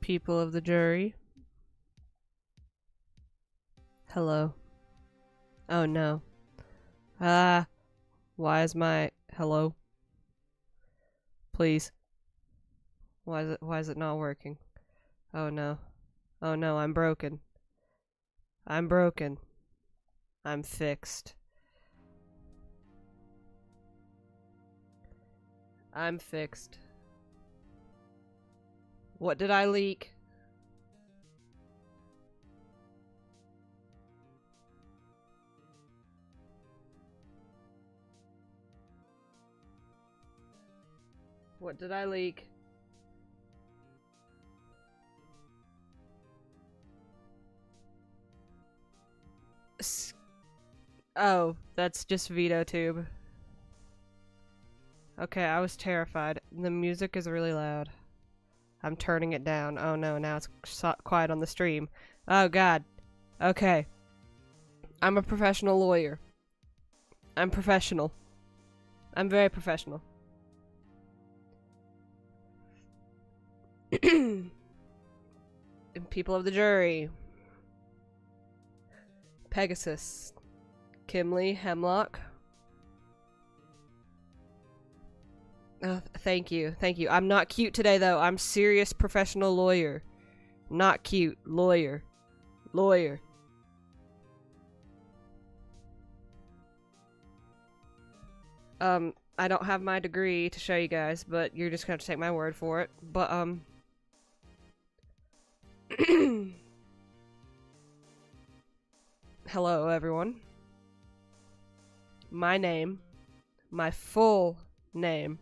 people of the jury. Hello. Oh no. Why is my hello? Please. Why is it not working? Oh no. Oh no, I'm broken. I'm broken. I'm fixed. I'm fixed. What did I leak? What did I leak? Oh, that's just vtube. Okay, I was terrified. The music is really loud. I'm turning it down. Oh no, now it's quiet on the stream. Oh god. Okay. I'm a professional lawyer. I'm professional. I'm very professional. People of the jury. Pegasus. Kimly, Hemlock. Oh, thank you. Thank you. I'm not cute today, though. I'm serious professional lawyer. Not cute. Lawyer. Lawyer. I don't have my degree to show you guys, but you're just gonna have to take my word for it. But, hello, everyone. My name, my full name,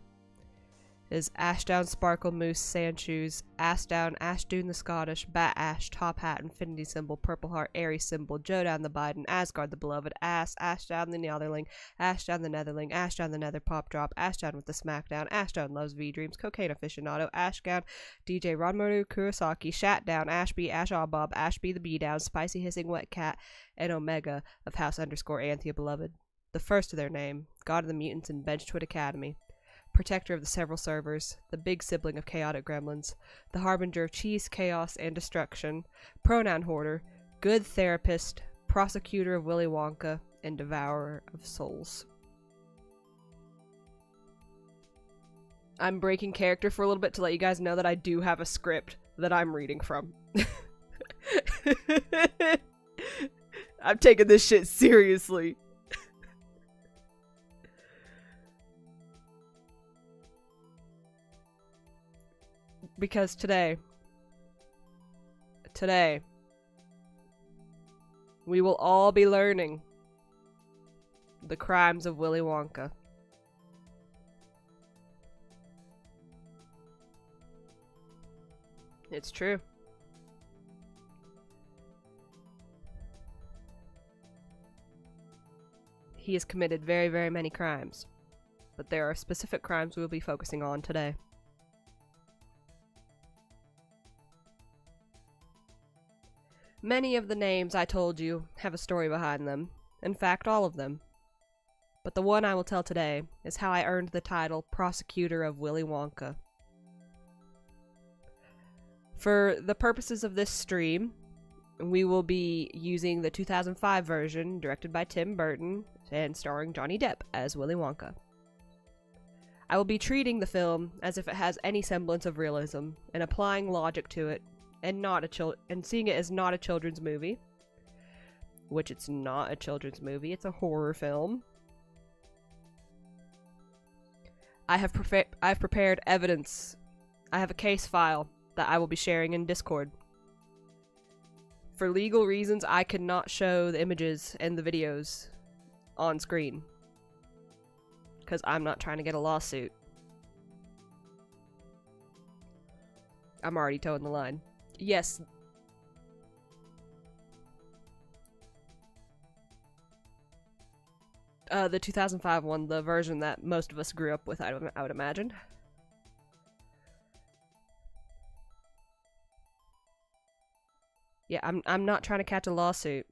is Ashdown Sparkle Moose Sandshoes, Ashdown, Ashdown the Scottish, Bat Ash, Top Hat, Infinity Symbol, Purple Heart, Aries Symbol, Jodown the Biden, Asgard the Beloved, Ashdown the Netherling, Ashdown the Netherling, Ashdown the Nether Pop Drop, Ashdown with the Smackdown, Ashdown Loves V-Dreams, Cocaine Aficionado, Ashdown, DJ Ranmaru Kurosaki, Shatdown, Ashby, Ashabob, Ashby the Bee-Down, Spicy Hissing Wet Cat, and Omega of House_Anthea Beloved. The first of their name, God of the Mutants and Benchtwit Academy. Protector of the several servers, the big sibling of chaotic gremlins, the harbinger of cheese, chaos, and destruction, pronoun hoarder, good therapist, prosecutor of Willy Wonka, and devourer of souls. I'm breaking character for a little bit to let you guys know that I do have a script that I'm reading from. I'm taking this shit seriously. Because today, we will all be learning the crimes of Willy Wonka. It's true. He has committed very, very many crimes, but there are specific crimes we will be focusing on today. Many of the names I told you have a story behind them. In fact, all of them. But the one I will tell today is how I earned the title Prosecutor of Willy Wonka. For the purposes of this stream, we will be using the 2005 version, directed by Tim Burton, and starring Johnny Depp as Willy Wonka. I will be treating the film as if it has any semblance of realism, and applying logic to it, and seeing it as not a children's movie, which it's not a children's movie, it's a horror film. I've prepared evidence. I have a case file that I will be sharing in Discord. For legal reasons, I could not show the images and the videos on screen, because I'm not trying to get a lawsuit. I'm already towing the line. Yes. The 2005 one, the version that most of us grew up with, I would imagine. Yeah, I'm not trying to catch a lawsuit.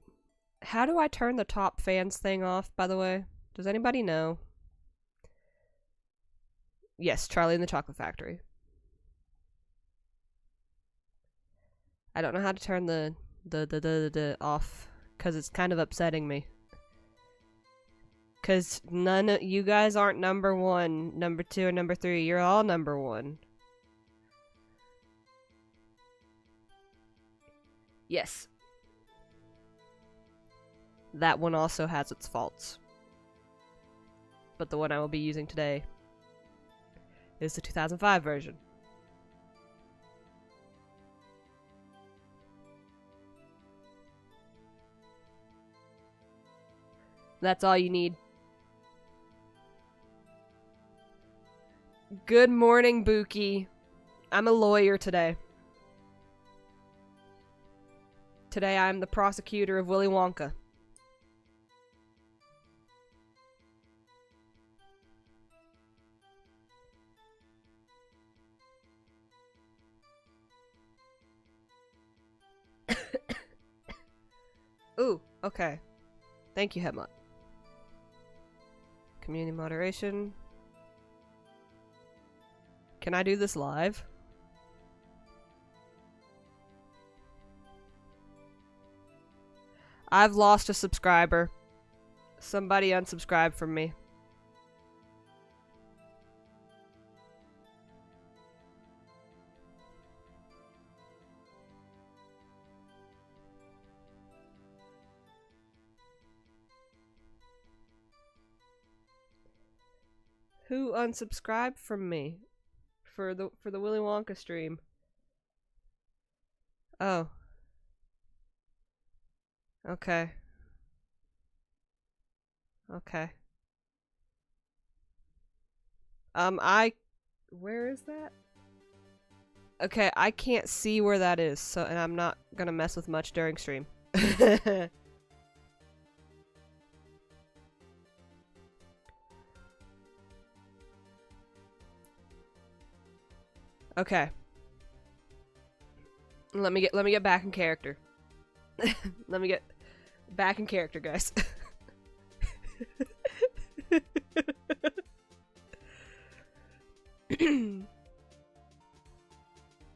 How do I turn the top fans thing off, by the way? Does anybody know? Yes, Charlie and the Chocolate Factory. I don't know how to turn the off, because it's kind of upsetting me. Because none of you guys aren't number 1, number 2, or number 3. You're all number 1. Yes. That one also has its faults. But the one I will be using today is the 2005 version. That's all you need. Good morning, Buki. I'm a lawyer today. Today I'm the prosecutor of Willy Wonka. Ooh, okay. Thank you, Hemlock. Community moderation. Can I do this live? I've lost a subscriber. Somebody unsubscribed from me. Who unsubscribed from me for the Willy Wonka stream? Oh. Okay. Okay. Where is that? Okay, I can't see where that is, so, and I'm not gonna mess with much during stream. Okay. Let me get back in character. Let me get back in character, guys.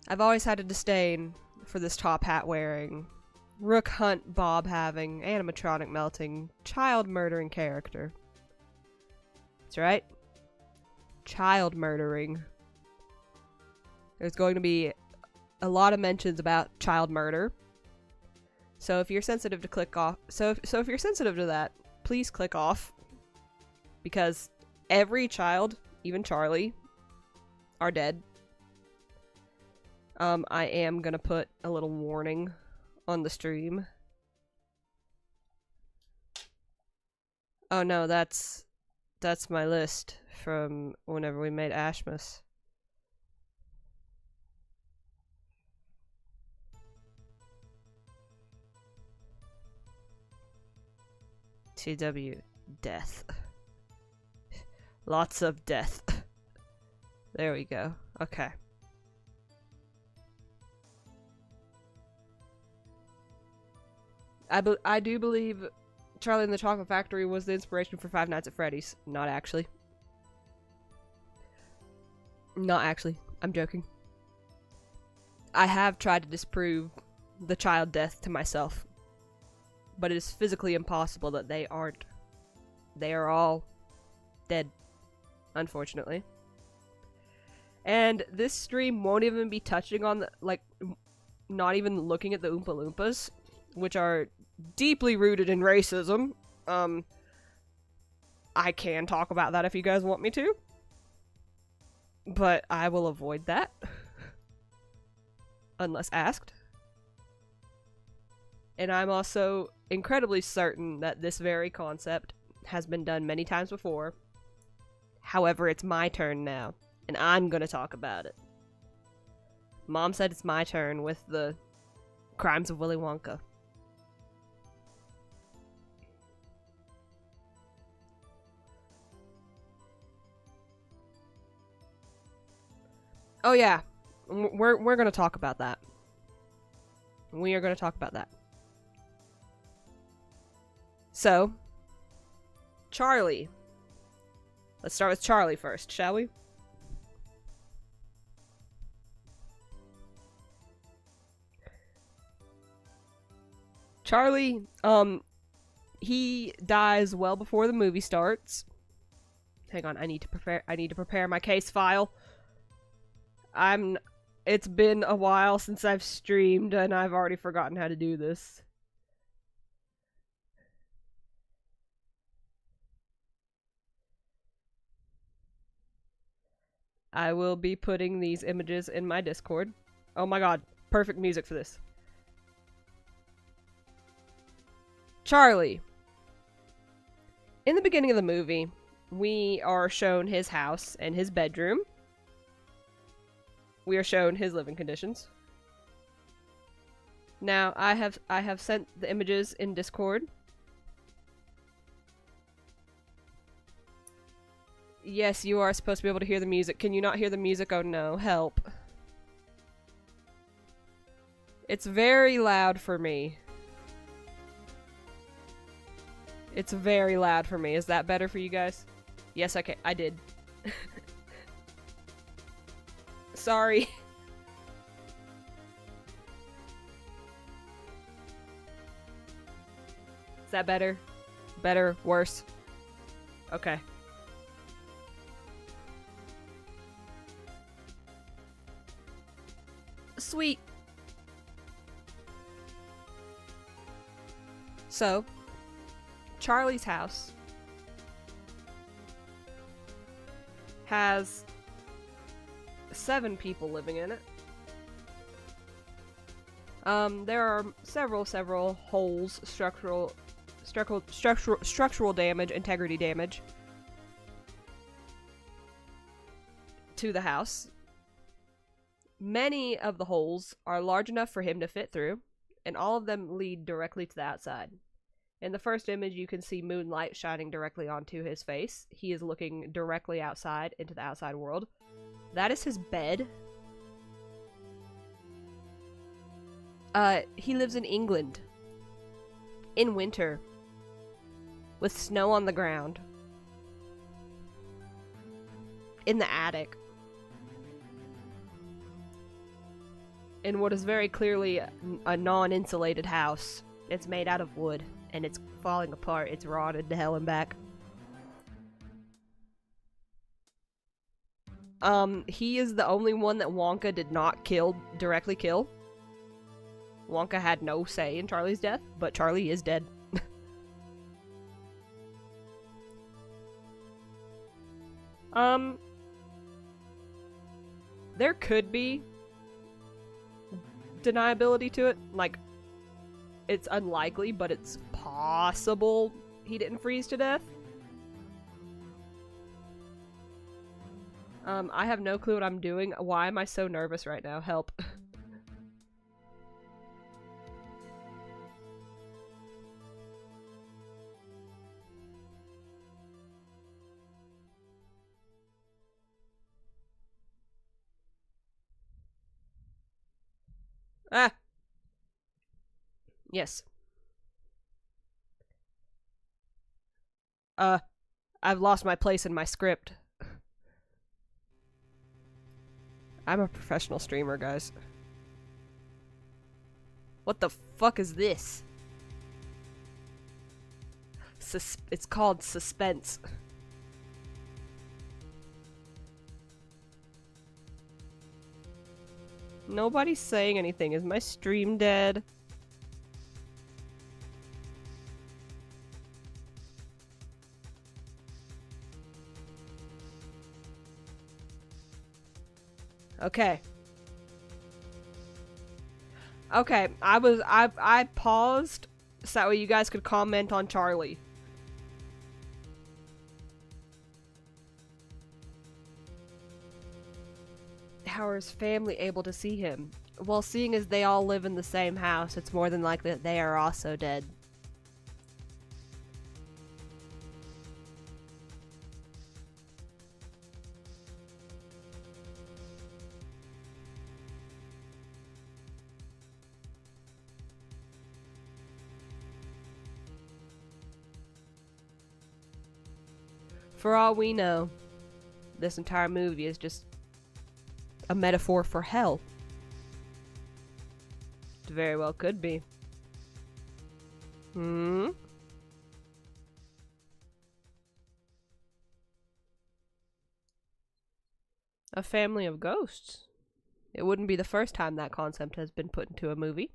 I've always had a disdain for this top hat wearing, rook hunt bob having, animatronic melting, child murdering character. That's right. Child murdering. There's going to be a lot of mentions about child murder. So if you're sensitive to click off, so if you're sensitive to that, please click off. Because every child, even Charlie, are dead. I am gonna put a little warning on the stream. Oh no, that's my list from whenever we made Ashmas. TW, death. Lots of death. There we go. Okay. I do believe Charlie and the Chocolate Factory was the inspiration for Five Nights at Freddy's. Not actually. Not actually. I'm joking. I have tried to disprove the child death to myself. But it is physically impossible that they aren't. They are all dead. Unfortunately. And this stream won't even be touching on the, like, not even looking at the Oompa Loompas, which are deeply rooted in racism. I can talk about that if you guys want me to. But I will avoid that. Unless asked. And I'm also incredibly certain that this very concept has been done many times before. However, it's my turn now, and I'm gonna talk about it. Mom said it's my turn with the Crimes of Willy Wonka. Oh yeah, we're gonna talk about that. We are gonna talk about that. So, Charlie. Let's start with Charlie first, shall we? Charlie, he dies well before the movie starts. Hang on, I need to prepare my case file. It's been a while since I've streamed and I've already forgotten how to do this. I will be putting these images in my Discord. Oh my god, perfect music for this. Charlie. In the beginning of the movie, we are shown his house and his bedroom. We are shown his living conditions. Now, I have sent the images in Discord. Yes, you are supposed to be able to hear the music. Can you not hear the music? Oh no, help. It's very loud for me. It's very loud for me. Is that better for you guys? Yes, okay, I did. Sorry. Is that better? Better? Worse? Okay. Sweet. So, Charlie's house has 7 people living in it. There are several holes, structural damage, integrity damage to the house. Many of the holes are large enough for him to fit through, and all of them lead directly to the outside. In the first image, you can see moonlight shining directly onto his face. He is looking directly outside into the outside world. That is his bed. He lives in England. In winter. With snow on the ground. In the attic. In what is very clearly a non-insulated house. It's made out of wood, and it's falling apart. It's rotted to hell and back. He is the only one that Wonka did not directly kill. Wonka had no say in Charlie's death, but Charlie is dead. There could be deniability to it. Like, it's unlikely, but it's possible he didn't freeze to death. I have no clue what I'm doing. Why am I so nervous right now? Help. Ah! Yes. I've lost my place in my script. I'm a professional streamer, guys. What the fuck is this? It's called suspense. Nobody's saying anything. Is my stream dead? Okay. Okay, I paused so that way you guys could comment on Charlie. How is family able to see him? Well, seeing as they all live in the same house, it's more than likely that they are also dead. For all we know, this entire movie is just a metaphor for hell. It very well could be. Hmm? A family of ghosts. It wouldn't be the first time that concept has been put into a movie.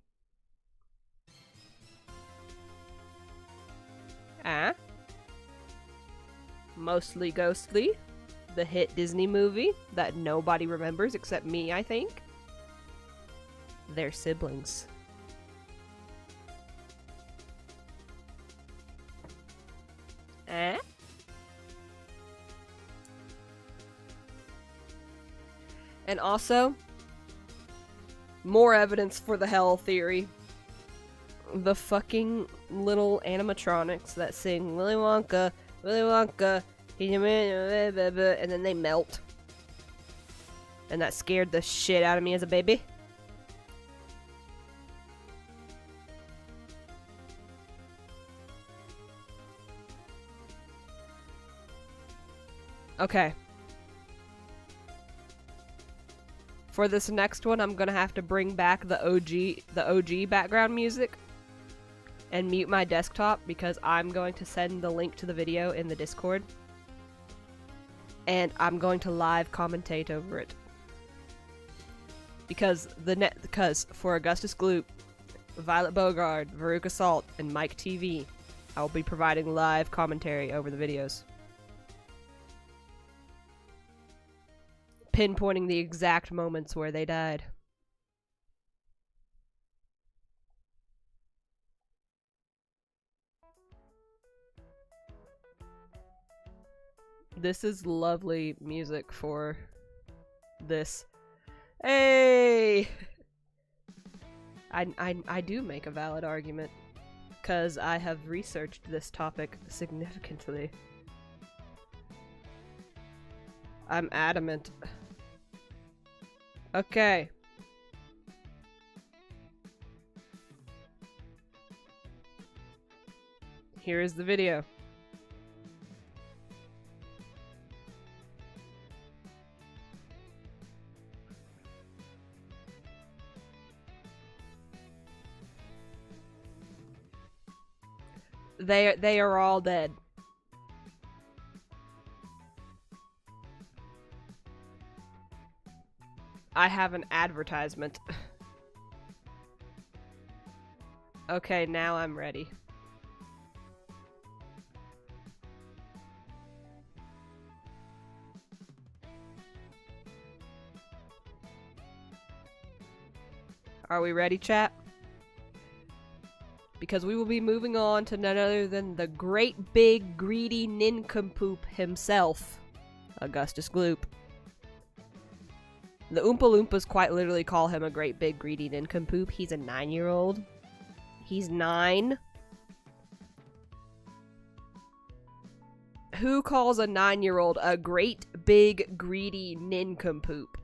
Mostly Ghostly, the hit Disney movie that nobody remembers except me, I think. They're siblings. And also, more evidence for the hell theory. The fucking little animatronics that sing Willy Wonka, Willy Wonka, and then they melt. And that scared the shit out of me as a baby. Okay. For this next one, I'm gonna have to bring back the OG background music and mute my desktop because I'm going to send the link to the video in the Discord. And I'm going to live commentate over it. Because for Augustus Gloop, Violet Bogard, Veruca Salt, and Mike TV, I will be providing live commentary over the videos. Pinpointing the exact moments where they died. This is lovely music for this. Hey! I do make a valid argument, because I have researched this topic significantly. I'm adamant. Okay. Here is the video. They are all dead. I have an advertisement. Okay, now I'm ready. Are we ready, chat? Because we will be moving on to none other than the great big greedy nincompoop himself, Augustus Gloop. The Oompa Loompas quite literally call him a great big greedy nincompoop. He's a 9-year-old. He's 9. Who calls a 9-year-old a great big greedy nincompoop?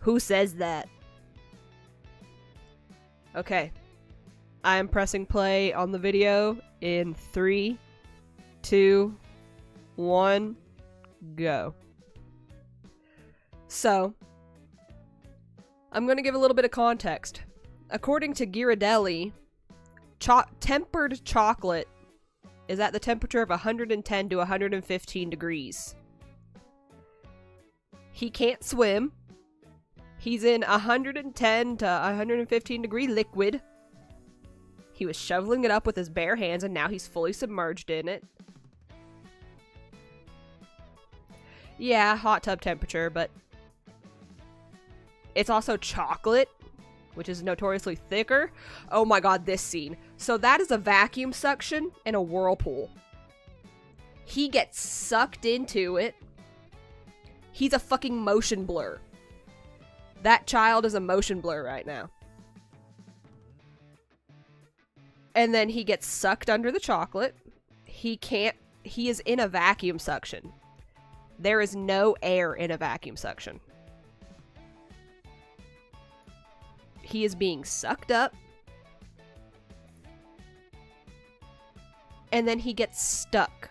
Who says that? Okay. I am pressing play on the video in 3, 2, 1, go. So, I'm going to give a little bit of context. According to Ghirardelli, tempered chocolate is at the temperature of 110 to 115 degrees. He can't swim. He's in 110 to 115 degree liquid. He was shoveling it up with his bare hands and now he's fully submerged in it. Yeah, hot tub temperature, but it's also chocolate, which is notoriously thicker. Oh my god, this scene. So that is a vacuum suction and a whirlpool. He gets sucked into it. He's a fucking motion blur. That child is a motion blur right now. And then he gets sucked under the chocolate. He is in a vacuum suction. There is no air in a vacuum suction. He is being sucked up. And then he gets stuck.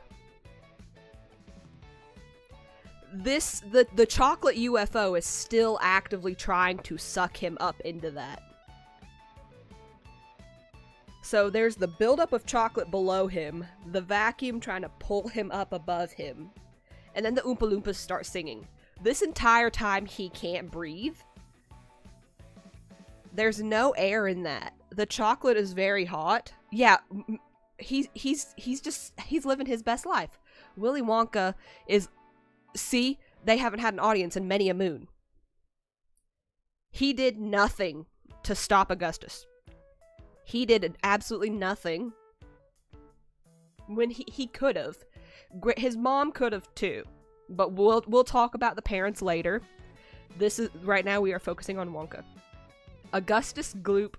The chocolate UFO is still actively trying to suck him up into that. So there's the buildup of chocolate below him, the vacuum trying to pull him up above him, and then the Oompa Loompas start singing. This entire time he can't breathe. There's no air in that. The chocolate is very hot. Yeah, he's living his best life. Willy Wonka is, see, they haven't had an audience in many a moon. He did nothing to stop Augustus. He did absolutely nothing when he could have. His mom could have too, but we'll talk about the parents later. This is right now we are focusing on Wonka. Augustus Gloop,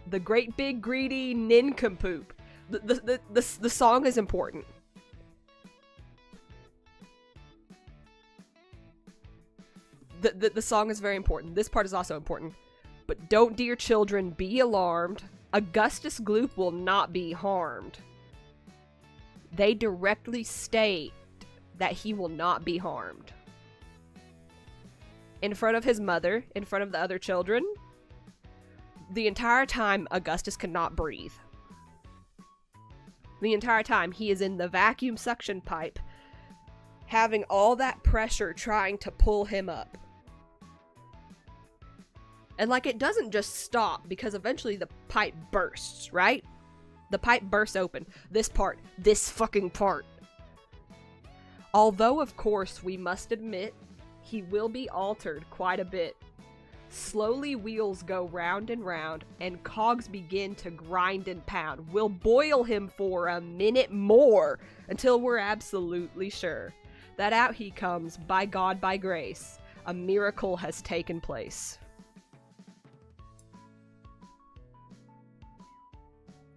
the great big greedy nincompoop. The song is important. The song is very important. This part is also important. But don't, dear children, be alarmed. Augustus Gloop will not be harmed. They directly state that he will not be harmed. In front of his mother, in front of the other children, the entire time Augustus cannot breathe. The entire time he is in the vacuum suction pipe, having all that pressure trying to pull him up. And like, it doesn't just stop, because eventually the pipe bursts, right? The pipe bursts open. This fucking part. Although, of course, we must admit, he will be altered quite a bit. Slowly wheels go round and round, and cogs begin to grind and pound. We'll boil him for a minute more, until we're absolutely sure that out he comes, by God, by grace. A miracle has taken place.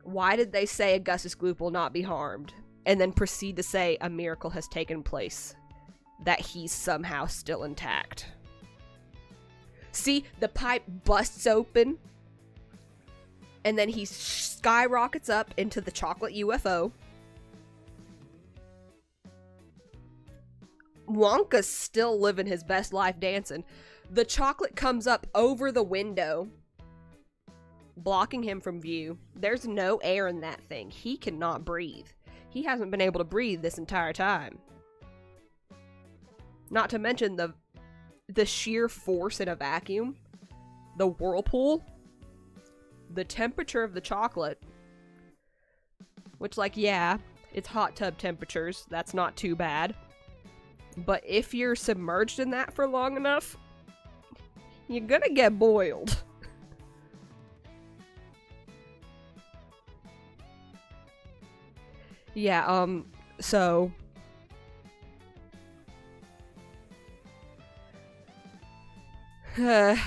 Why did they say Augustus Gloop will not be harmed, and then proceed to say a miracle has taken place? That he's somehow still intact. See, the pipe busts open, and then he skyrockets up into the chocolate UFO. Wonka's still living his best life dancing. The chocolate comes up over the window, blocking him from view. There's no air in that thing. He cannot breathe. He hasn't been able to breathe this entire time. Not to mention the sheer force in a vacuum, the whirlpool, the temperature of the chocolate, which, like, yeah, it's hot tub temperatures. That's not too bad. But if you're submerged in that for long enough, you're gonna get boiled. Yeah, so that's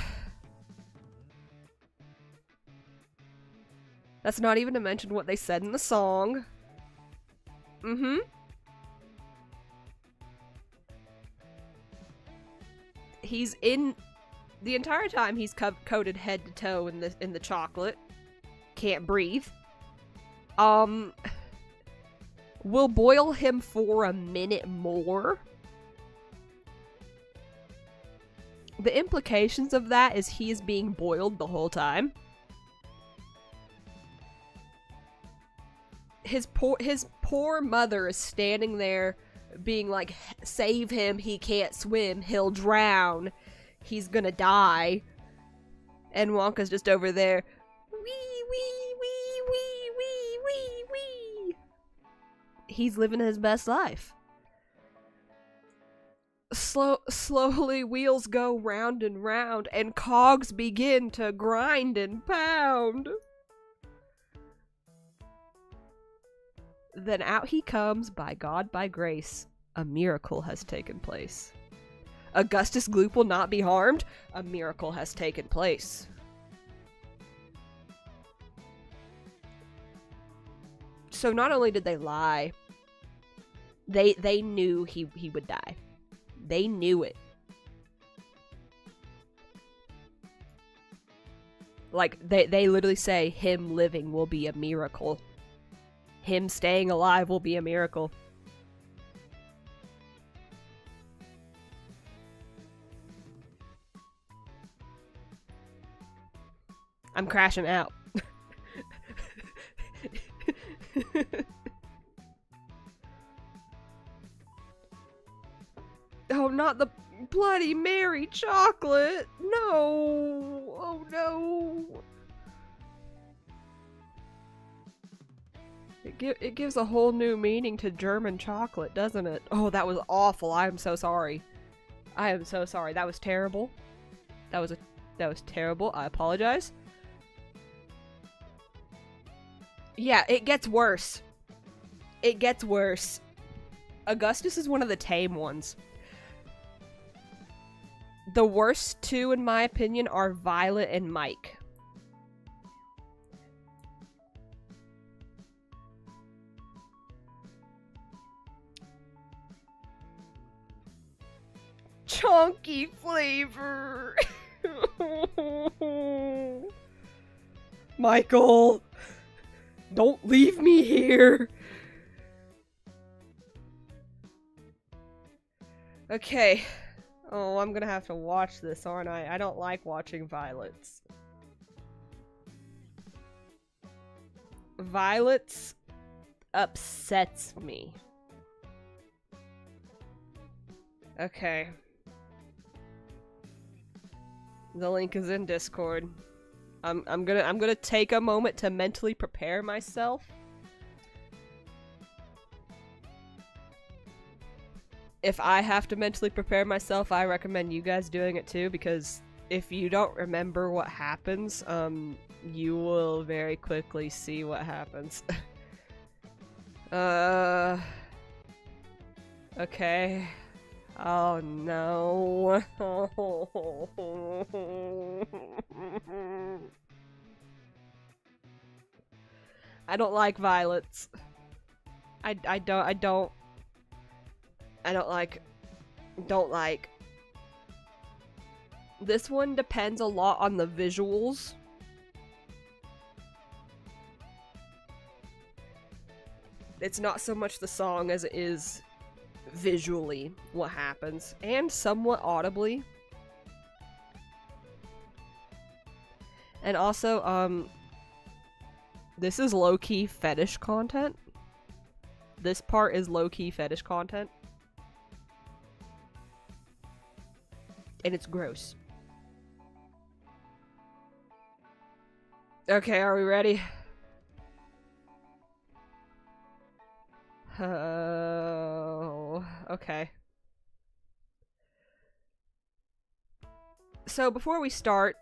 not even to mention what they said in the song. He's in the entire time he's coated head to toe in the chocolate. Can't breathe. We'll boil him for a minute more. The implications of that is he is being boiled the whole time. His poor mother is standing there being like, save him, he can't swim, he'll drown, he's gonna die. And Wonka's just over there, wee, wee, wee, wee, wee, wee, wee. He's living his best life. Slowly wheels go round and round, and cogs begin to grind and pound. Then out he comes, by God, by grace. A miracle has taken place. Augustus Gloop will not be harmed. A miracle has taken place. So not only did they lie, they knew he would die. They knew it. Like, they literally say him living will be a miracle. Him staying alive will be a miracle. I'm crashing out. Oh, not the Bloody Mary chocolate! No! Oh no! It gives a whole new meaning to German chocolate, doesn't it? Oh, that was awful. I am so sorry. I am so sorry. That was terrible. That was terrible. I apologize. Yeah, it gets worse. It gets worse. Augustus is one of the tame ones. The worst two, in my opinion, are Violet and Mike. Chunky flavor! Michael! Don't leave me here! Okay. Oh, I'm gonna have to watch this, aren't I? I don't like watching Violets. Violets upsets me. Okay. The link is in Discord. I'm gonna take a moment to mentally prepare myself. If I have to mentally prepare myself, I recommend you guys doing it too, because if you don't remember what happens, you will very quickly see what happens. Okay. Oh no. I don't like violets. I don't like. This one depends a lot on the visuals. It's not so much the song as it is visually what happens, and somewhat audibly. And also, this is low-key fetish content. This part is low-key fetish content. And it's gross. Okay, are we ready? Oh, okay. So before we start,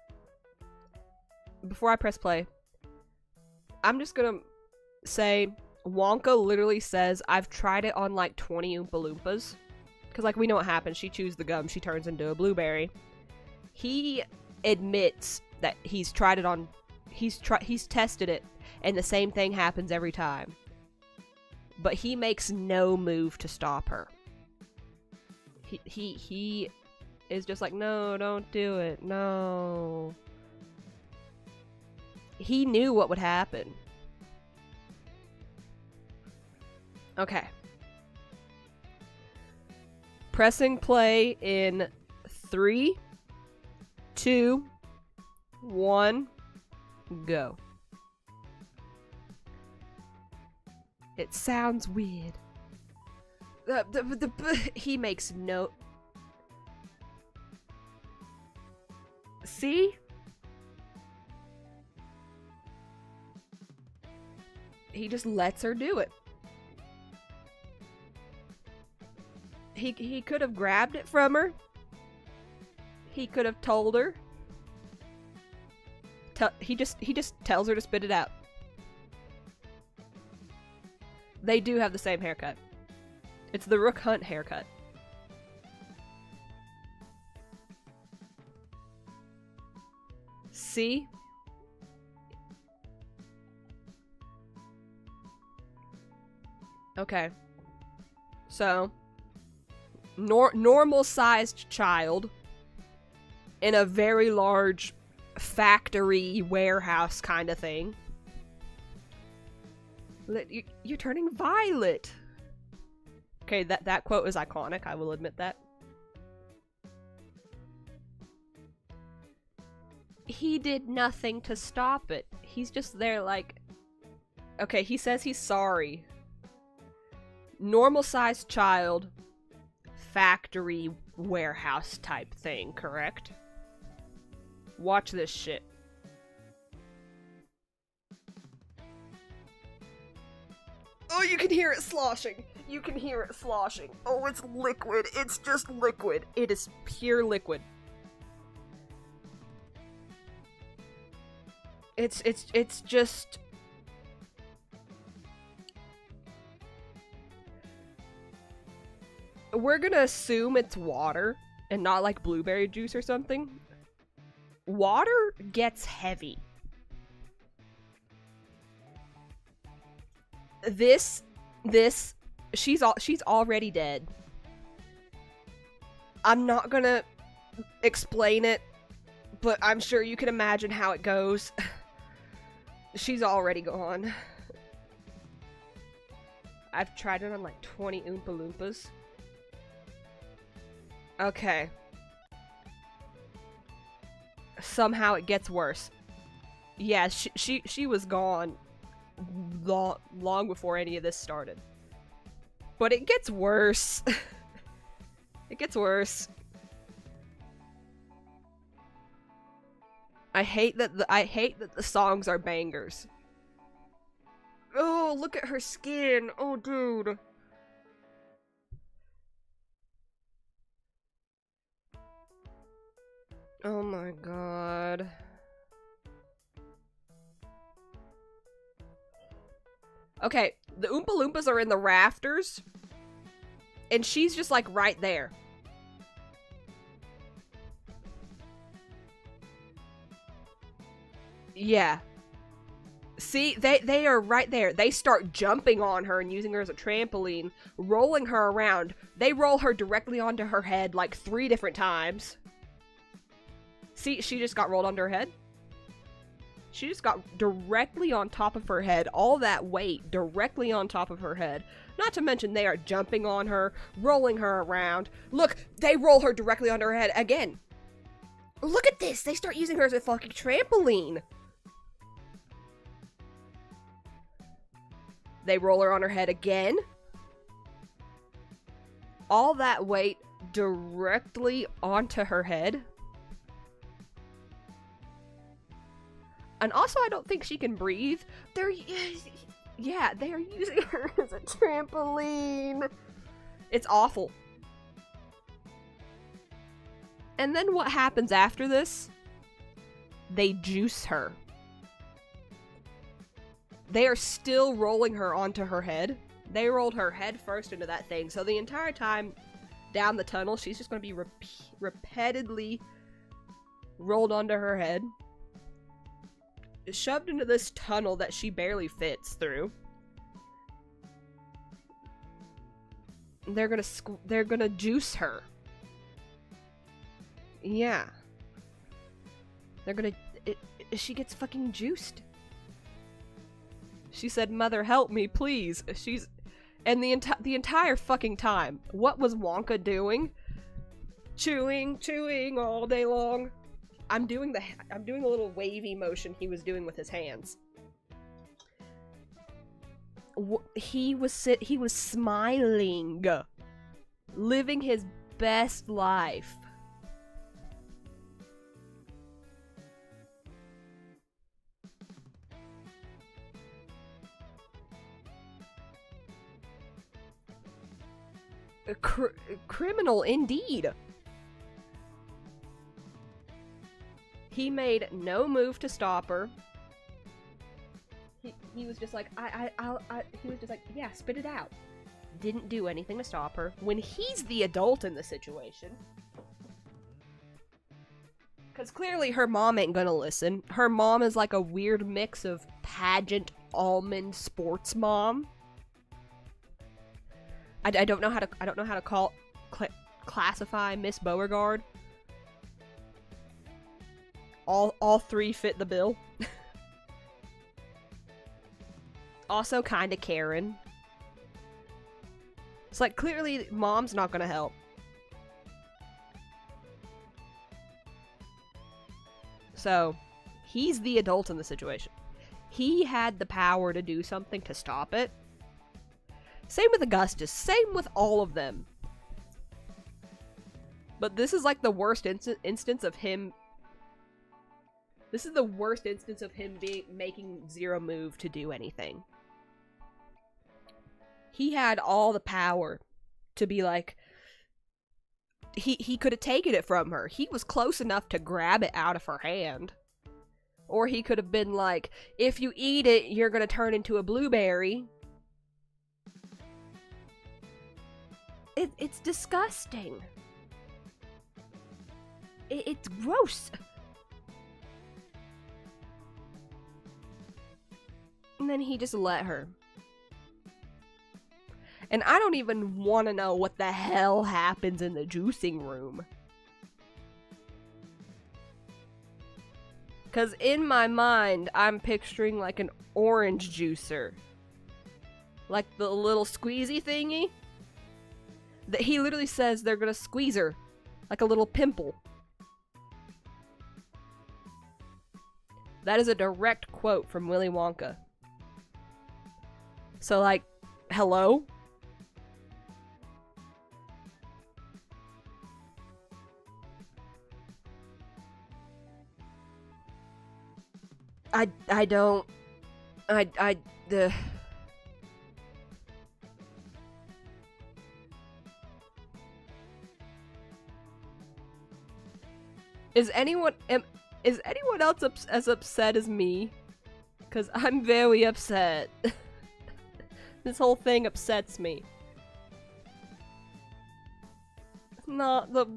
before I press play, I'm just gonna say Wonka literally says, I've tried it on like 20 Oompa Loompas. Because like we know what happens, she chews the gum, she turns into a blueberry. He admits that he's tried it on, he's tested it, and the same thing happens every time. But he makes no move to stop her. He is just like, no, don't do it, no. He knew what would happen. Okay. Pressing play in 3, 2, 1, go. It sounds weird. He makes no... See? He just lets her do it. He could have grabbed it from her. He could have told her. He just tells her to spit it out. They do have the same haircut. It's the Rook Hunt haircut. See? Okay. So, normal-sized child in a very large factory warehouse kind of thing. You're turning violet. Okay, that quote is iconic, I will admit that. He did nothing to stop it. He's just there like, Okay, he says he's sorry. Normal-sized child, factory warehouse type thing, correct? Watch this shit. Oh, you can hear it sloshing. You can hear it sloshing. Oh, it's liquid. It's just liquid. It is pure liquid. It's just... We're gonna assume it's water and not like blueberry juice or something. Water gets heavy. She's already dead. I'm not gonna explain it, but I'm sure you can imagine how it goes. She's already gone. I've tried it on like 20 Oompa Loompas. Okay. Somehow it gets worse. Yeah, she was gone long before any of this started. But it gets worse. It gets worse. I hate that the songs are bangers. Oh, look at her skin. Oh, dude. Oh my god. Okay, the Oompa Loompas are in the rafters, and she's just like right there. Yeah. See, they are right there. They start jumping on her and using her as a trampoline, rolling her around. They roll her directly onto her head like 3 different times. See, she just got rolled onto her head. She just got directly on top of her head. All that weight directly on top of her head. Not to mention they are jumping on her, rolling her around. Look, they roll her directly onto her head again. Look at this. They start using her as a fucking trampoline. They roll her on her head again. All that weight directly onto her head. And also, I don't think she can breathe. Yeah, they are using her as a trampoline. It's awful. And then what happens after this? They juice her. They are still rolling her onto her head. They rolled her head first into that thing. So the entire time down the tunnel, she's just going to be repeatedly rolled onto her head. Shoved into this tunnel that she barely fits through. They're gonna juice her. Yeah. She gets fucking juiced. She said, "Mother, help me, please." And the entire fucking time, what was Wonka doing? Chewing all day long. I'm doing the little wavy motion he was doing with his hands. He was smiling, living his best life. Criminal indeed. He made no move to stop her. He was just like, he was just like, yeah, spit it out. Didn't do anything to stop her. When he's the adult in the situation. Because clearly her mom ain't gonna listen. Her mom is like a weird mix of pageant almond sports mom. I don't know how to classify Miss Beauregard. All 3 fit the bill. Also kinda Karen. It's like, clearly mom's not gonna help. So, he's the adult in the situation. He had the power to do something to stop it. Same with Augustus. Same with all of them. But this is like the worst instance of him. This is the worst instance of him making zero move to do anything. He had all the power to be like, he could have taken it from her. He was close enough to grab it out of her hand. Or he could have been like, if you eat it, you're gonna turn into a blueberry. It's disgusting. It's gross. And then he just let her. And I don't even want to know what the hell happens in the juicing room. Because in my mind, I'm picturing like an orange juicer. Like the little squeezy thingy. That he literally says they're gonna squeeze her. Like a little pimple. That is a direct quote from Willy Wonka. So like, hello? I don't... Is anyone else as upset as me? Because I'm very upset. This whole thing upsets me. Not the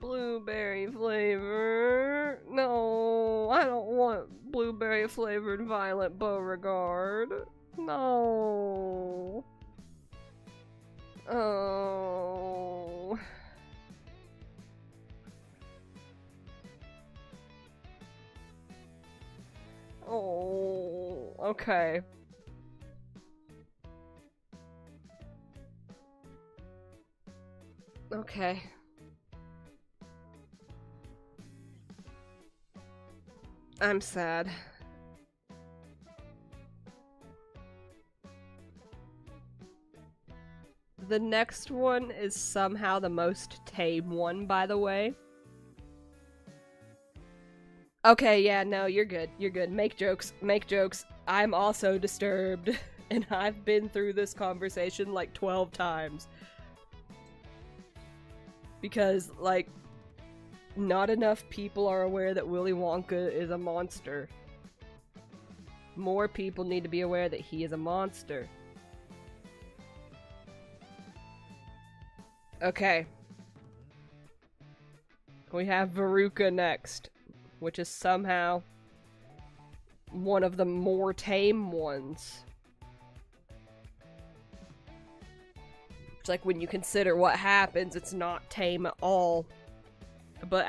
blueberry flavor. No, I don't want blueberry flavored Violet Beauregard. No. Oh. Oh, okay. Okay. I'm sad. The next one is somehow the most tame one, by the way. Okay, yeah, no, you're good. You're good. Make jokes. Make jokes. I'm also disturbed. And I've been through this conversation like 12 times. Because, like, not enough people are aware that Willy Wonka is a monster. More people need to be aware that he is a monster. Okay. We have Veruca next, which is somehow one of the more tame ones. It's like when you consider what happens, it's not tame at all. But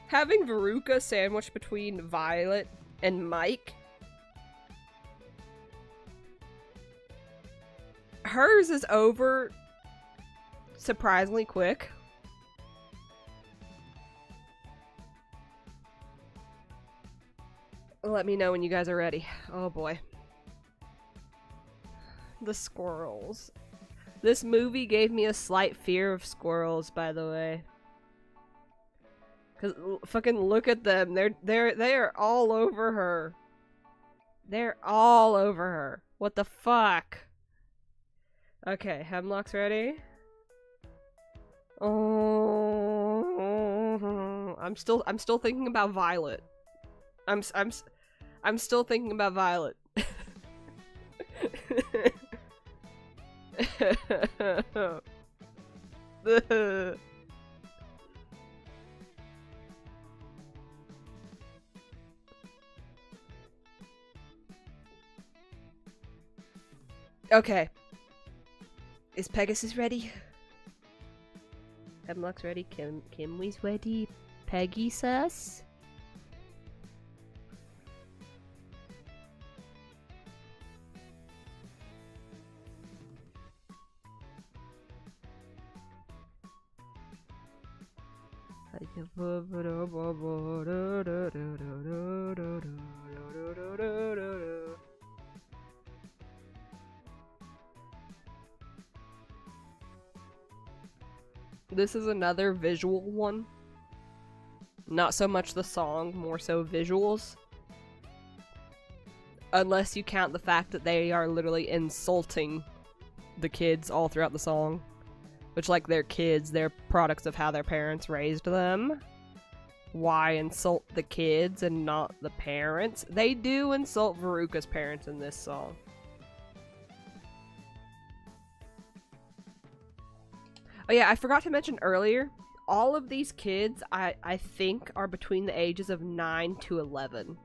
having Veruca sandwiched between Violet and Mike, hers is over surprisingly quick. Let me know when you guys are ready. Oh boy. The squirrels. This movie gave me a slight fear of squirrels, by the way. Cause fucking look at them. They are all over her. They're all over her. What the fuck? Okay, Hemlock's ready. Oh, I'm still thinking about Violet. I'm still thinking about Violet. Okay. Is Pegasus ready? Hemlock's ready. Kimly's ready. Pegasus? This is another visual one. Not so much the song, more so visuals. Unless you count the fact that they are literally insulting the kids all throughout the song. Which, like, they're kids, they're products of how their parents raised them. Why insult the kids and not the parents? They do insult Veruca's parents in this song. Oh yeah, I forgot to mention earlier, all of these kids, I think, are between the ages of 9 to 11.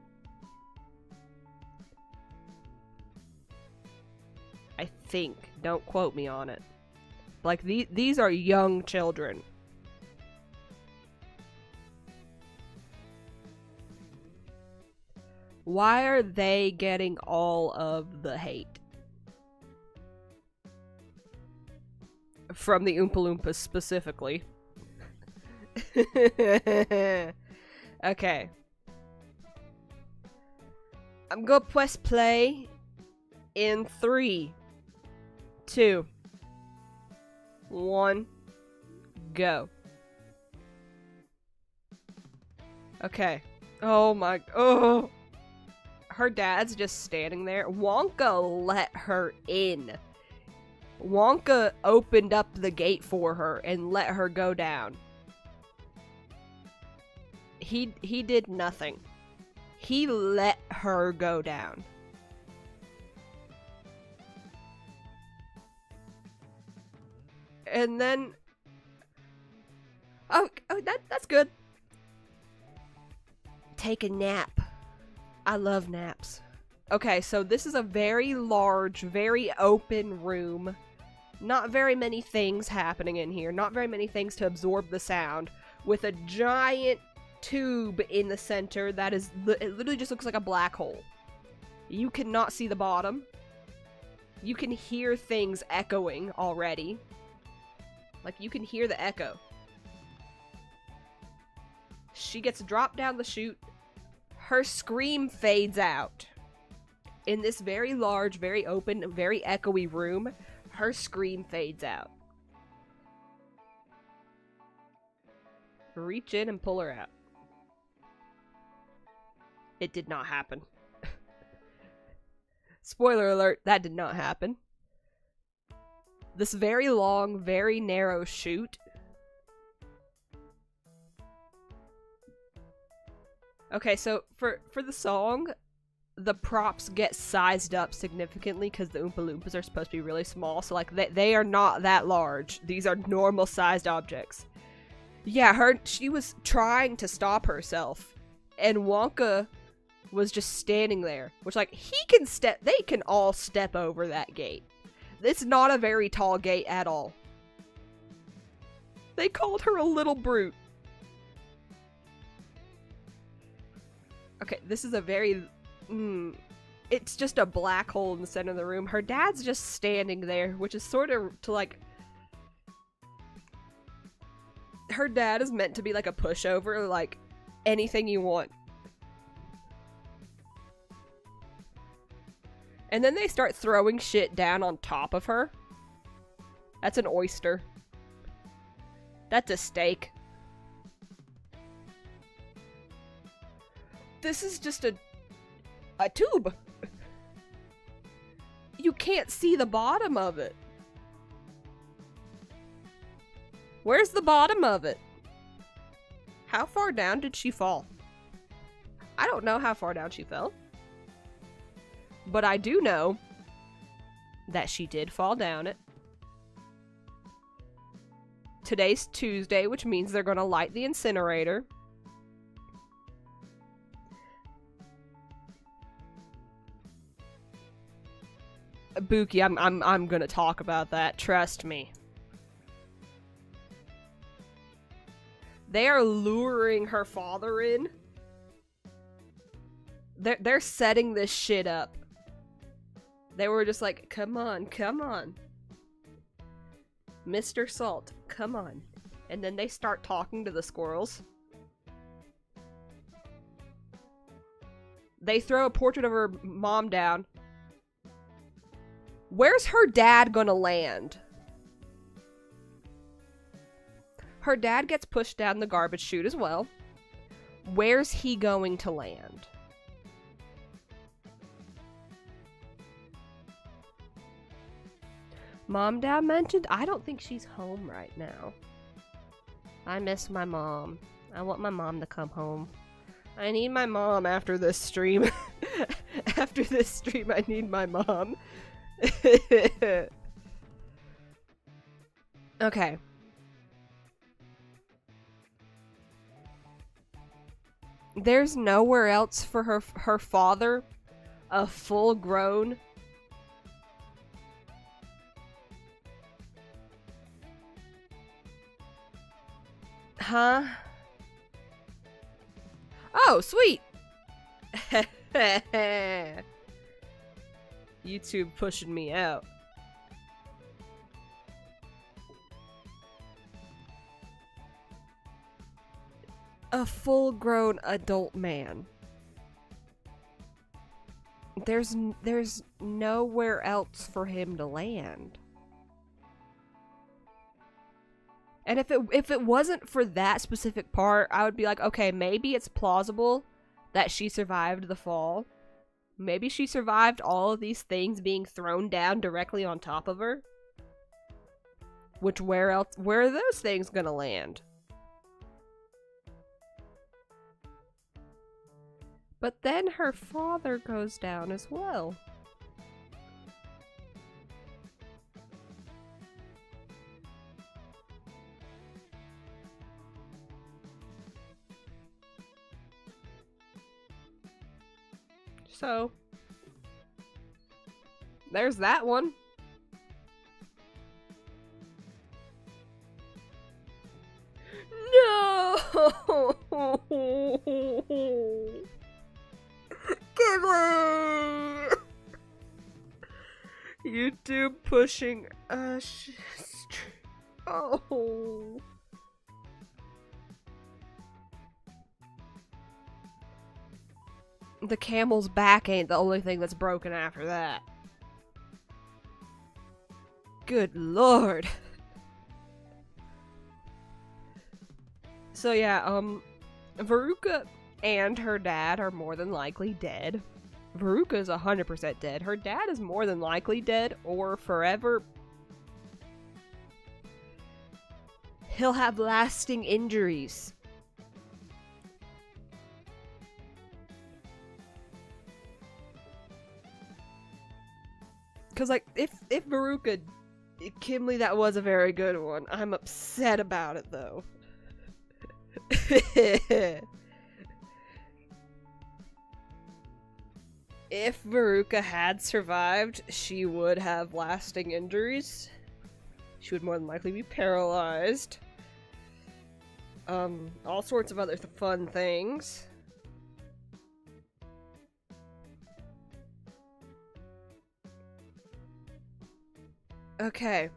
I think. Don't quote me on it. Like, these are young children. Why are they getting all of the hate? From the Oompa Loompas specifically. Okay. I'm gonna press play in 3, 2, 1, go. Okay. Oh my, oh. Her dad's just standing there. Wonka let her in. Wonka opened up the gate for her and let her go down. He did nothing. He let her go down. And then oh that's good. Take a nap. I love naps. Okay, so this is a very large, very open room. Not very many things happening in here. Not very many things to absorb the sound. With a giant tube in the center that is, it literally just looks like a black hole. You cannot see the bottom. You can hear things echoing already. Like, you can hear the echo. She gets dropped down the chute. Her scream fades out. In this very large, very open, very echoey room, her scream fades out. Reach in and pull her out. It did not happen. Spoiler alert, that did not happen. This very long, very narrow chute. Okay, so for the song, the props get sized up significantly because the Oompa Loompas are supposed to be really small, so like they are not that large. These are normal sized objects. Yeah, she was trying to stop herself, and Wonka was just standing there, which, like, they can all step over that gate. It's not a very tall gate at all. They called her a little brute. Okay, this is a very, it's just a black hole in the center of the room. Her dad's just standing there, which is sort of to, like, her dad is meant to be like a pushover, like, anything you want. And then they start throwing shit down on top of her. That's an oyster. That's a steak. This is just a tube. You can't see the bottom of it. Where's the bottom of it? How far down did she fall? I don't know how far down she fell. But I do know that she did fall down it. Today's Tuesday, which means they're gonna light the incinerator. Buki, I'm gonna talk about that. Trust me. They are luring her father in. They're setting this shit up. They were just like, come on, come on. Mr. Salt, come on. And then they start talking to the squirrels. They throw a portrait of her mom down. Where's her dad gonna land? Her dad gets pushed down the garbage chute as well. Where's he going to land? Mom, Dad mentioned? I don't think she's home right now. I miss my mom. I want my mom to come home. I need my mom after this stream. After this stream, I need my mom. Okay. There's nowhere else for her father, a full-grown... Huh? Oh, sweet! YouTube pushing me out. A full-grown adult man. There's nowhere else for him to land. And if it wasn't for that specific part, I would be like, okay, maybe it's plausible that she survived the fall. Maybe she survived all of these things being thrown down directly on top of her. Which, where are those things gonna land? But then her father goes down as well. So, there's that one. No! Kimly! YouTube pushing us. Oh. The camel's back ain't the only thing that's broken after that. Good lord. So yeah, Veruca and her dad are more than likely dead. Veruca's 100% dead. Her dad is more than likely dead or forever. He'll have lasting injuries. Cause like, if Veruca, Kimly, that was a very good one. I'm upset about it though. If Veruca had survived, she would have lasting injuries. She would more than likely be paralyzed. All sorts of other fun things. Okay.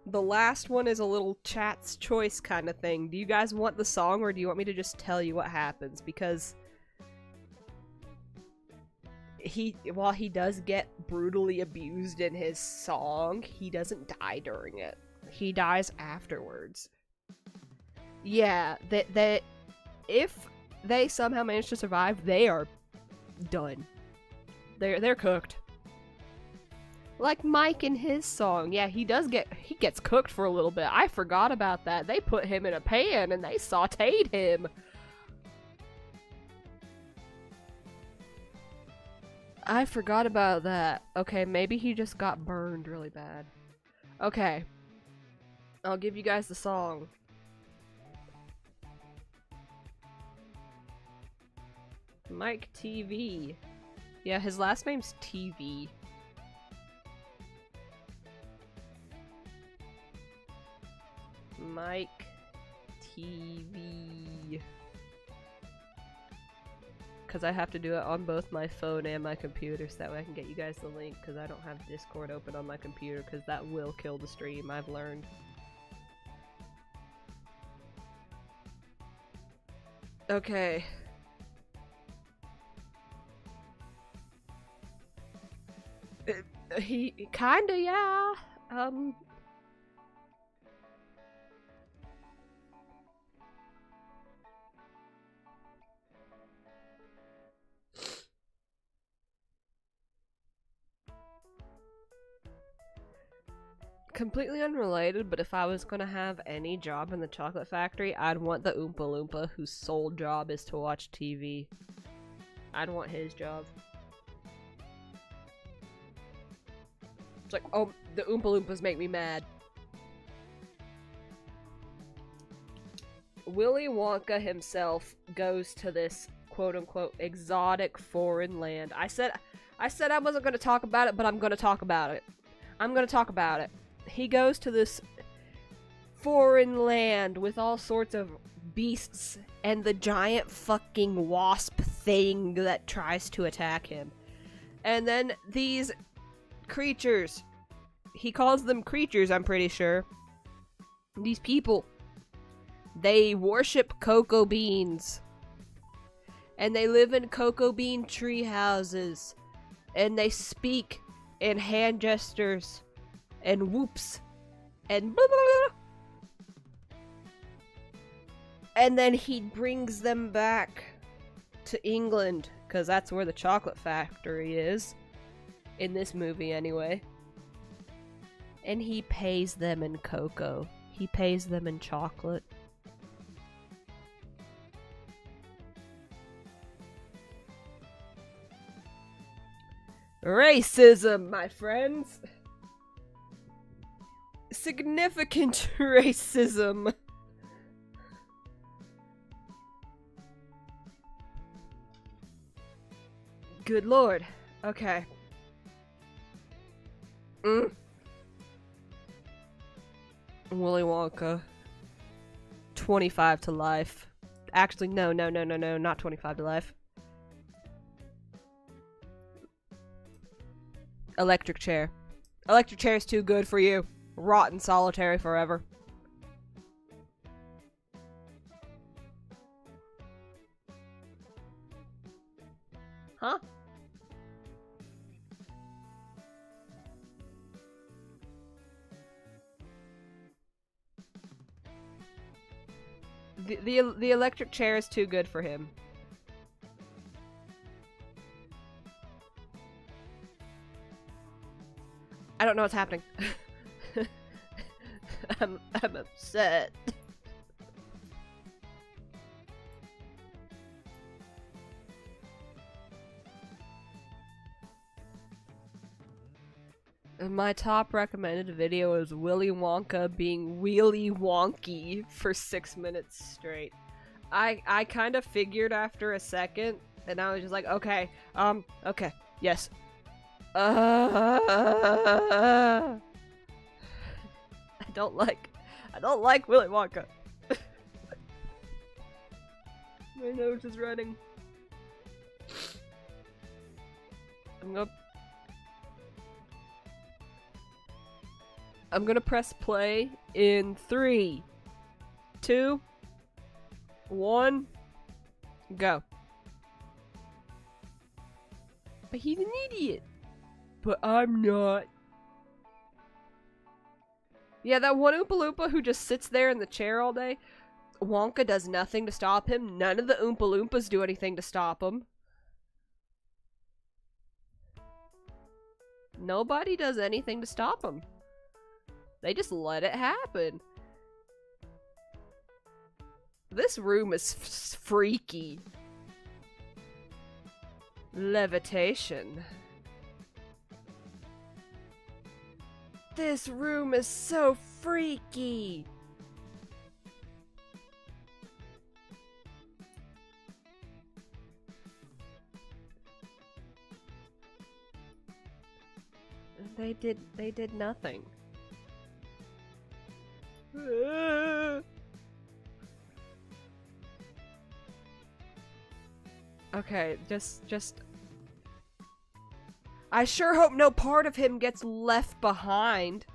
The last one is a little chat's choice kind of thing. Do you guys want the song, or do you want me to just tell you what happens? Because while he does get brutally abused in his song, he doesn't die during it. He dies afterwards. Yeah, that if they somehow manage to survive, they are done. They're cooked. Like Mike in his song. Yeah, he gets cooked for a little bit. I forgot about that. They put him in a pan and they sauteed him. I forgot about that. Okay, maybe he just got burned really bad. Okay. I'll give you guys the song. Mike TV. Yeah, his last name's TV. Mike TV. Because I have to do it on both my phone and my computer so that way I can get you guys the link, because I don't have Discord open on my computer because that will kill the stream, I've learned. Okay. He kinda, yeah. Completely unrelated, but if I was gonna have any job in the chocolate factory, I'd want the Oompa Loompa whose sole job is to watch TV. I'd want his job. It's like, oh, the Oompa Loompas make me mad. Willy Wonka himself goes to this quote-unquote exotic foreign land. I said I wasn't going to talk about it, but I'm going to talk about it. I'm going to talk about it. He goes to this foreign land with all sorts of beasts and the giant fucking wasp thing that tries to attack him. And then these creatures, he calls them creatures, I'm pretty sure. These people, they worship cocoa beans. And they live in cocoa bean tree houses. And they speak in hand gestures and whoops and blah, blah, blah. And then he brings them back to England, because that's where the chocolate factory is. In this movie, anyway. And he pays them in cocoa. He pays them in chocolate. Racism, my friends! Significant racism! Good lord. Okay. Willy Wonka. 25 to life. Actually, no, not 25 to life. Electric chair. Electric chair is too good for you. Rot in solitary forever. Huh? The electric chair is too good for him. I don't know what's happening. I'm upset. My top recommended video is Willy Wonka being really wonky for 6 minutes straight. I kind of figured after a second, and I was just like, okay, okay, yes. I don't like Willy Wonka. My nose is running. I'm gonna press play in 3, 2, 1, go. But he's an idiot. But I'm not. Yeah, that one Oompa Loompa who just sits there in the chair all day, Wonka does nothing to stop him. None of the Oompa Loompas do anything to stop him. Nobody does anything to stop him. They just let it happen. This room is freaky. Levitation. This room is so freaky. They did nothing. Okay, just I sure hope no part of him gets left behind.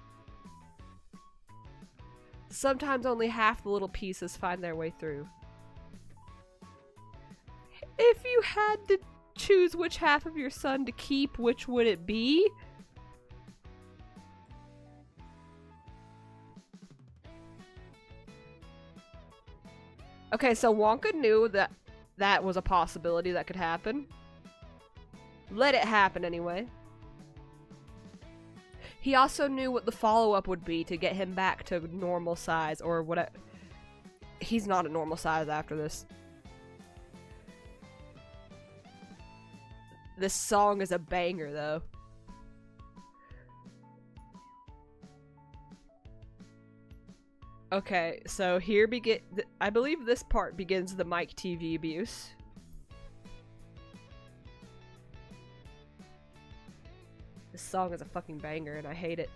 Sometimes only half the little pieces find their way through. If you had to choose which half of your son to keep, which would it be? Okay, so Wonka knew that that was a possibility that could happen. Let it happen anyway. He also knew what the follow-up would be to get him back to normal size, or whatever. He's not a normal size after this. This song is a banger, though. Okay, so here I believe this part begins the Mike TV abuse. This song is a fucking banger and I hate it.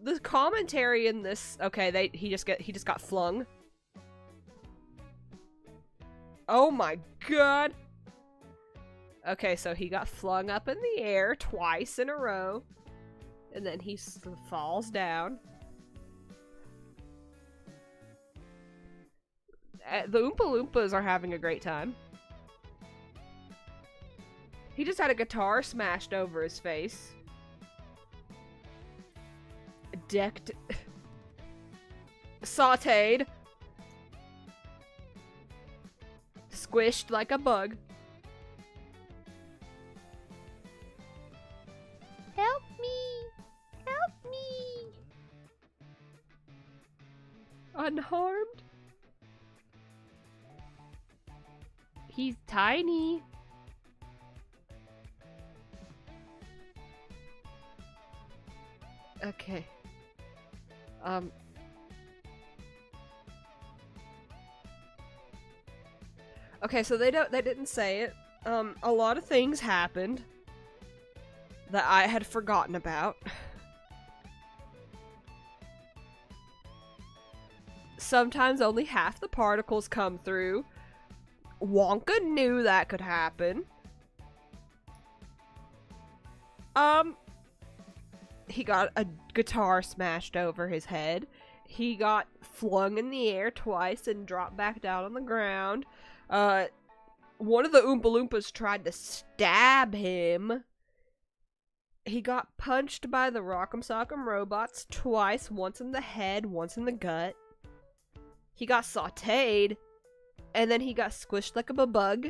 The commentary in this, okay, he just got flung. Oh my god. Okay, so he got flung up in the air twice in a row. And then he falls down. The Oompa Loompas are having a great time. He just had a guitar smashed over his face. Decked. Sauteed. Squished like a bug. Help me! Help me! Unharmed? He's tiny. Okay. Okay, so they didn't say it. A lot of things happened that I had forgotten about. Sometimes only half the particles come through. Wonka knew that could happen. He got a guitar smashed over his head. He got flung in the air twice and dropped back down on the ground. One of the Oompa Loompas tried to stab him. He got punched by the Rock'em Sock'em robots twice, once in the head, once in the gut. He got sauteed, and then he got squished like a bug.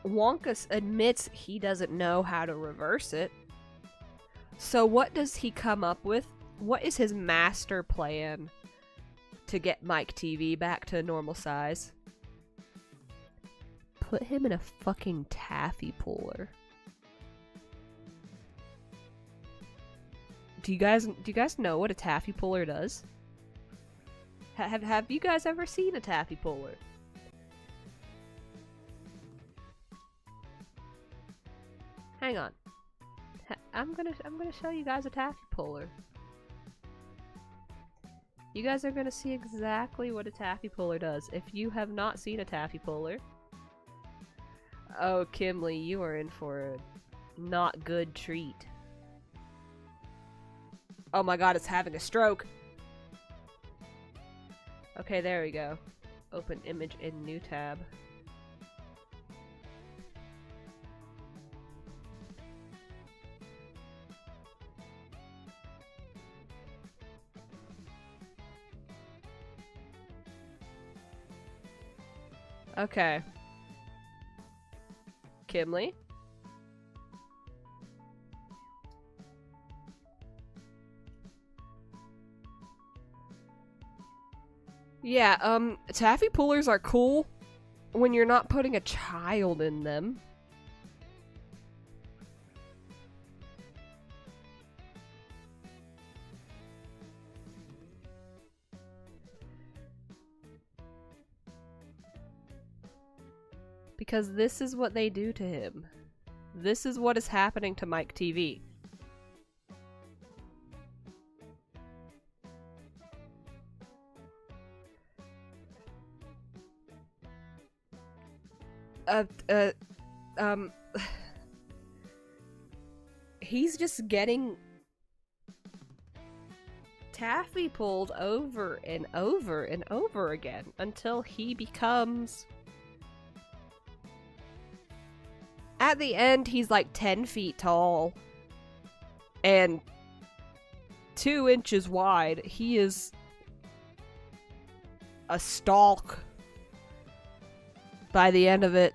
Wonka admits he doesn't know how to reverse it. So what does he come up with? What is his master plan to get Mike TV back to normal size? Put him in a fucking taffy puller. Do you guys know what a taffy puller does? Have you guys ever seen a taffy puller? Hang on. I'm gonna show you guys a taffy puller. You guys are gonna see exactly what a taffy puller does. If you have not seen a taffy puller, oh Kimly, you are in for a not good treat. Oh my god, it's having a stroke. Okay, there we go. Open image in new tab. Okay. Kimly? Yeah, taffy pullers are cool when you're not putting a child in them. Because this is what they do to him. This is what is happening to Mike TV. He's just getting taffy pulled over and over and over again until he becomes... At the end, he's like 10 feet tall. and 2 inches wide. He is a stalk by the end of it.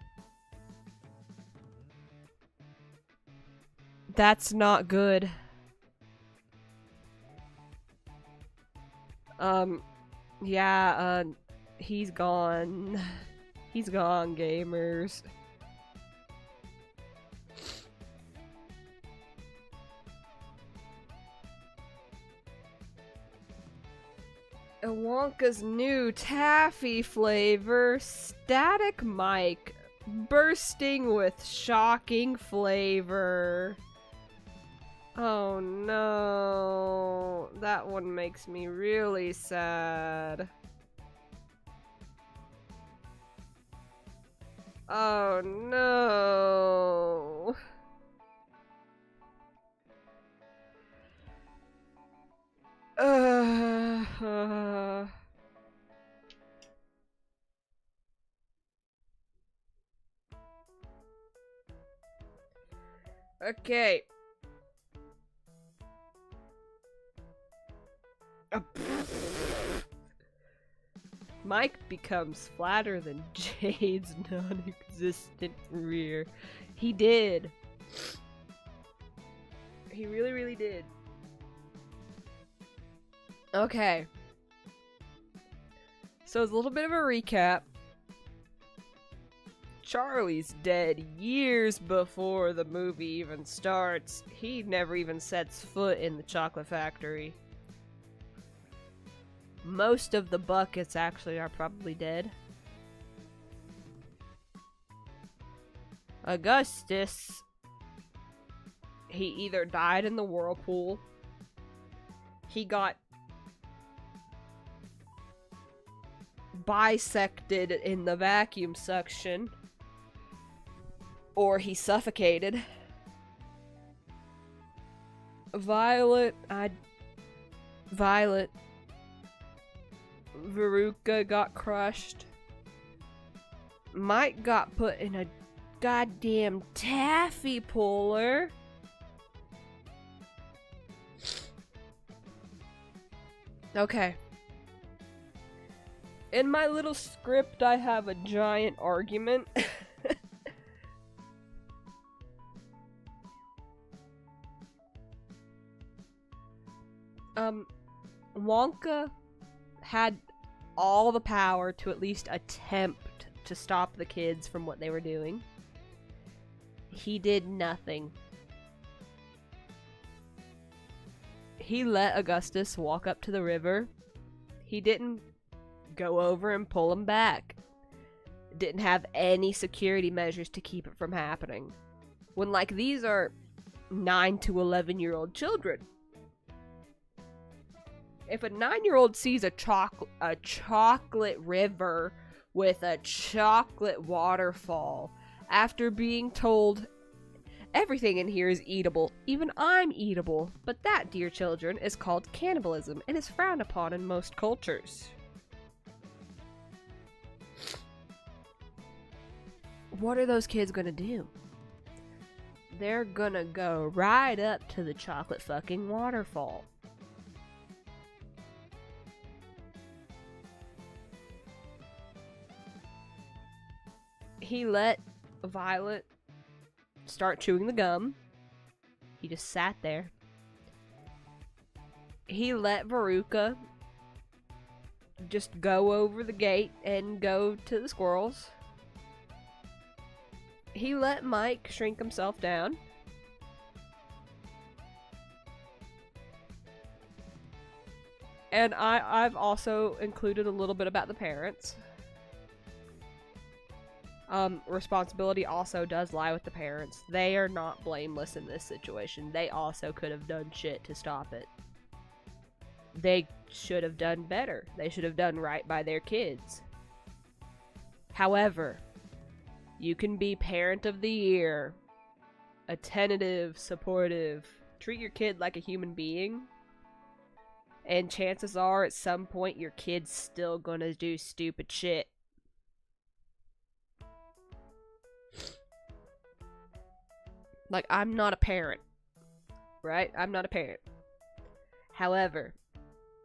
That's not good. Yeah, he's gone. He's gone, gamers. Wonka's new taffy flavor, Static Mike, bursting with shocking flavor. Oh no, that one makes me really sad. Oh no. Okay. Mike becomes flatter than Jade's non-existent rear. He did. He really, really did. Okay. So it's a little bit of a recap. Charlie's dead years before the movie even starts. He never even sets foot in the chocolate factory. Most of the buckets actually are probably dead. Augustus, he either died in the whirlpool, he got bisected in the vacuum suction, or he suffocated. Violet, Veruca got crushed. Mike got put in a goddamn taffy puller. Okay. In my little script, I have a giant argument. Wonka had all the power to at least attempt to stop the kids from what they were doing. He did nothing. He let Augustus walk up to the river. He didn't go over and pull him back. Didn't have any security measures to keep it from happening. When, like, these are 9 to 11-year-old children. If a 9-year-old sees a chocolate river with a chocolate waterfall after being told everything in here is eatable, even I'm eatable, but that, dear children, is called cannibalism and is frowned upon in most cultures. What are those kids gonna do? They're gonna go right up to the chocolate fucking waterfall. He let Violet start chewing the gum. He just sat there. He let Veruca just go over the gate and go to the squirrels. He let Mike shrink himself down. And I've also included a little bit about the parents. Responsibility also does lie with the parents. They are not blameless in this situation. They also could have done shit to stop it. They should have done better. They should have done right by their kids. However, you can be parent of the year, attentive, supportive, treat your kid like a human being, and chances are at some point your kid's still gonna do stupid shit. Like, I'm not a parent. right? I'm not a parent. However,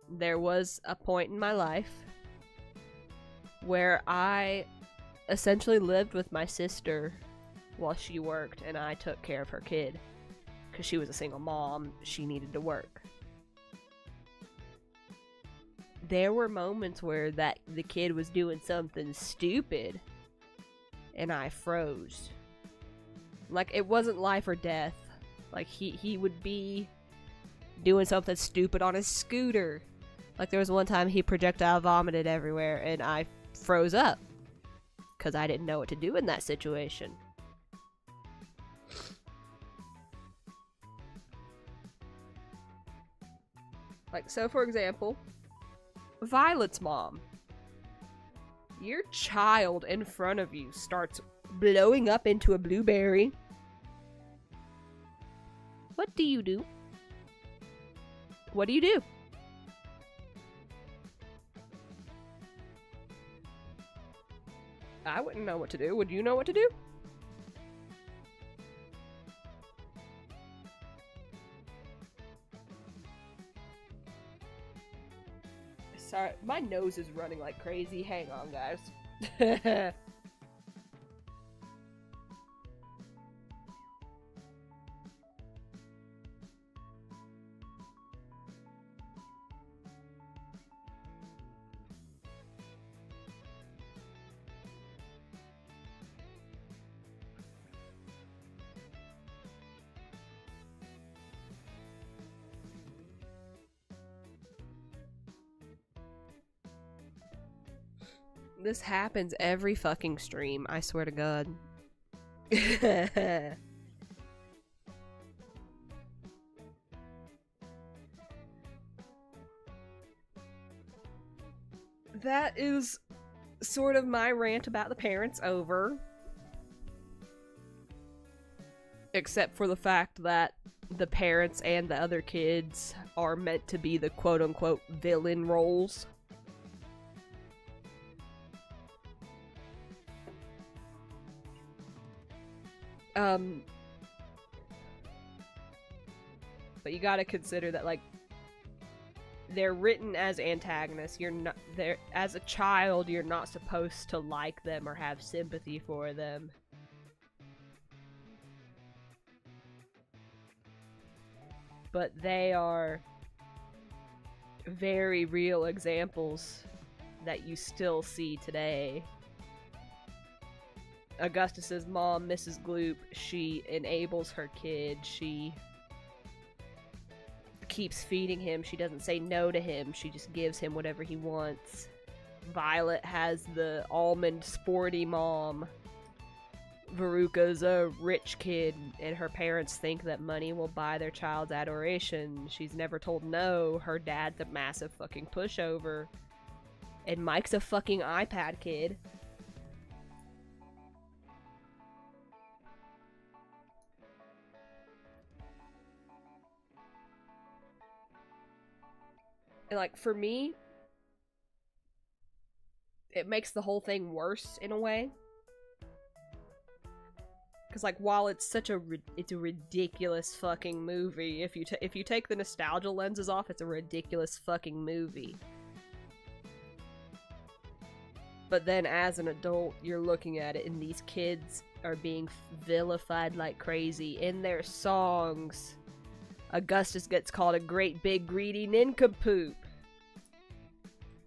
there was a point in my life where I essentially lived with my sister while she worked, and I took care of her kid. Because she was a single mom, she needed to work. There were moments where the kid was doing something stupid, and I froze. Like, it wasn't life or death. Like, he would be doing something stupid on his scooter. Like, there was one time he projectile vomited everywhere, and I froze up. Because I didn't know what to do in that situation. Like, so for example, Violet's mom. Your child in front of you starts blowing up into a blueberry. What do you do? What do you do? I wouldn't know what to do. Would you know what to do? Sorry, my nose is running like crazy. Hang on, guys. This happens every fucking stream, I swear to God. That is sort of my rant about the parents over. Except for the fact that the parents and the other kids are meant to be the quote-unquote villain roles. But you gotta consider that, like, they're written as antagonists. You're not there as a child. You're not supposed to like them or have sympathy for them. But they are very real examples that you still see today. Augustus's mom, Mrs. Gloop, she enables her kid. She keeps feeding him. She doesn't say no to him. She just gives him whatever he wants. Violet has the almond sporty mom. Veruca's a rich kid, and her parents think that money will buy their child's adoration. She's never told no. Her dad's a massive fucking pushover. And Mike's a fucking iPad kid. And, like, for me, it makes the whole thing worse in a way. Because, like, while it's such a ridiculous fucking movie, if you take the nostalgia lenses off, it's a ridiculous fucking movie. But then as an adult, you're looking at it and these kids are being vilified like crazy in their songs. Augustus gets called a great big greedy nincompoop.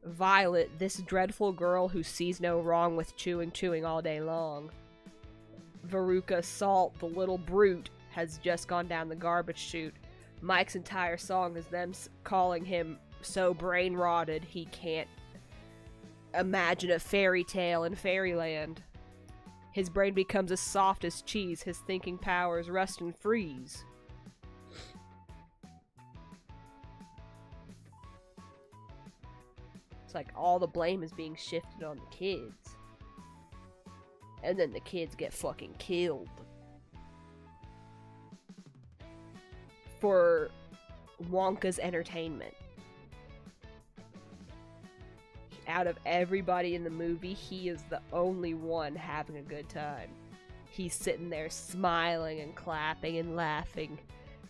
Violet, this dreadful girl who sees no wrong with chewing all day long. Veruca Salt, the little brute, has just gone down the garbage chute. Mike's entire song is them calling him so brain-rotted he can't imagine a fairy tale in fairyland. His brain becomes as soft as cheese, his thinking powers rust and freeze. It's like all the blame is being shifted on the kids. And then the kids get fucking killed. For Wonka's entertainment. Out of everybody in the movie, he is the only one having a good time. He's sitting there smiling and clapping and laughing.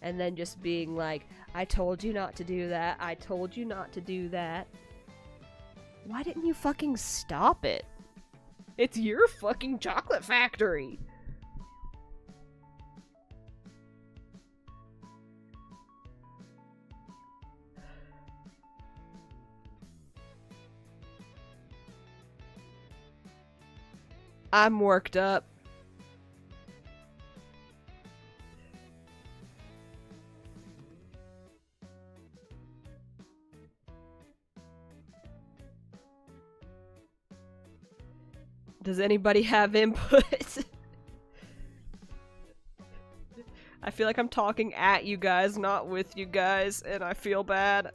And then just being like, I told you not to do that. I told you not to do that. Why didn't you fucking stop it? It's your fucking chocolate factory. I'm worked up. Does anybody have input? I feel like I'm talking at you guys, not with you guys, and I feel bad.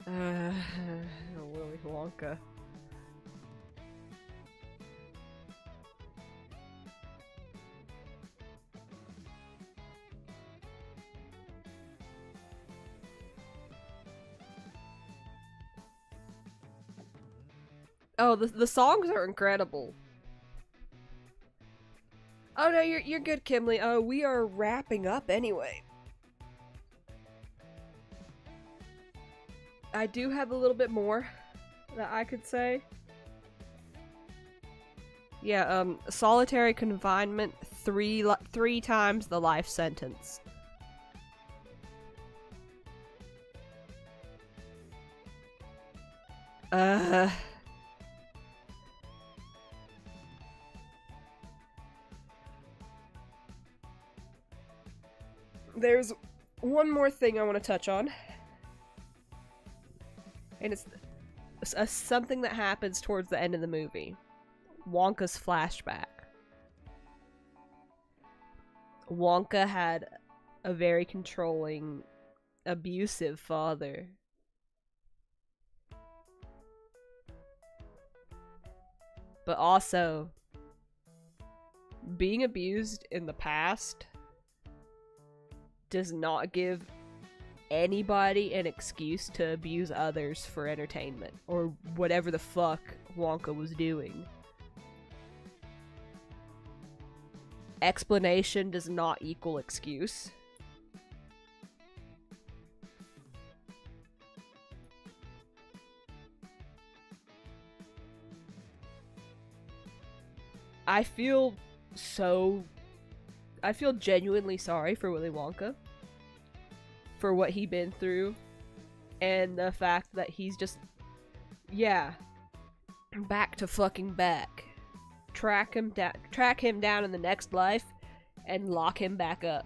Willy Wonka. Oh, the songs are incredible. Oh no, you're good, Kimly. Oh, we are wrapping up anyway. I do have a little bit more that I could say. Yeah, solitary confinement, three times the life sentence. There's one more thing I want to touch on. And it's something that happens towards the end of the movie. Wonka's flashback. Wonka had a very controlling, abusive father. But also, being abused in the past does not give anybody an excuse to abuse others for entertainment, or whatever the fuck Wonka was doing. Explanation does not equal excuse. I feel genuinely sorry for Willy Wonka. For what he been through, and the fact that he's just, yeah, back to fucking back. Track him down in the next life, and lock him back up.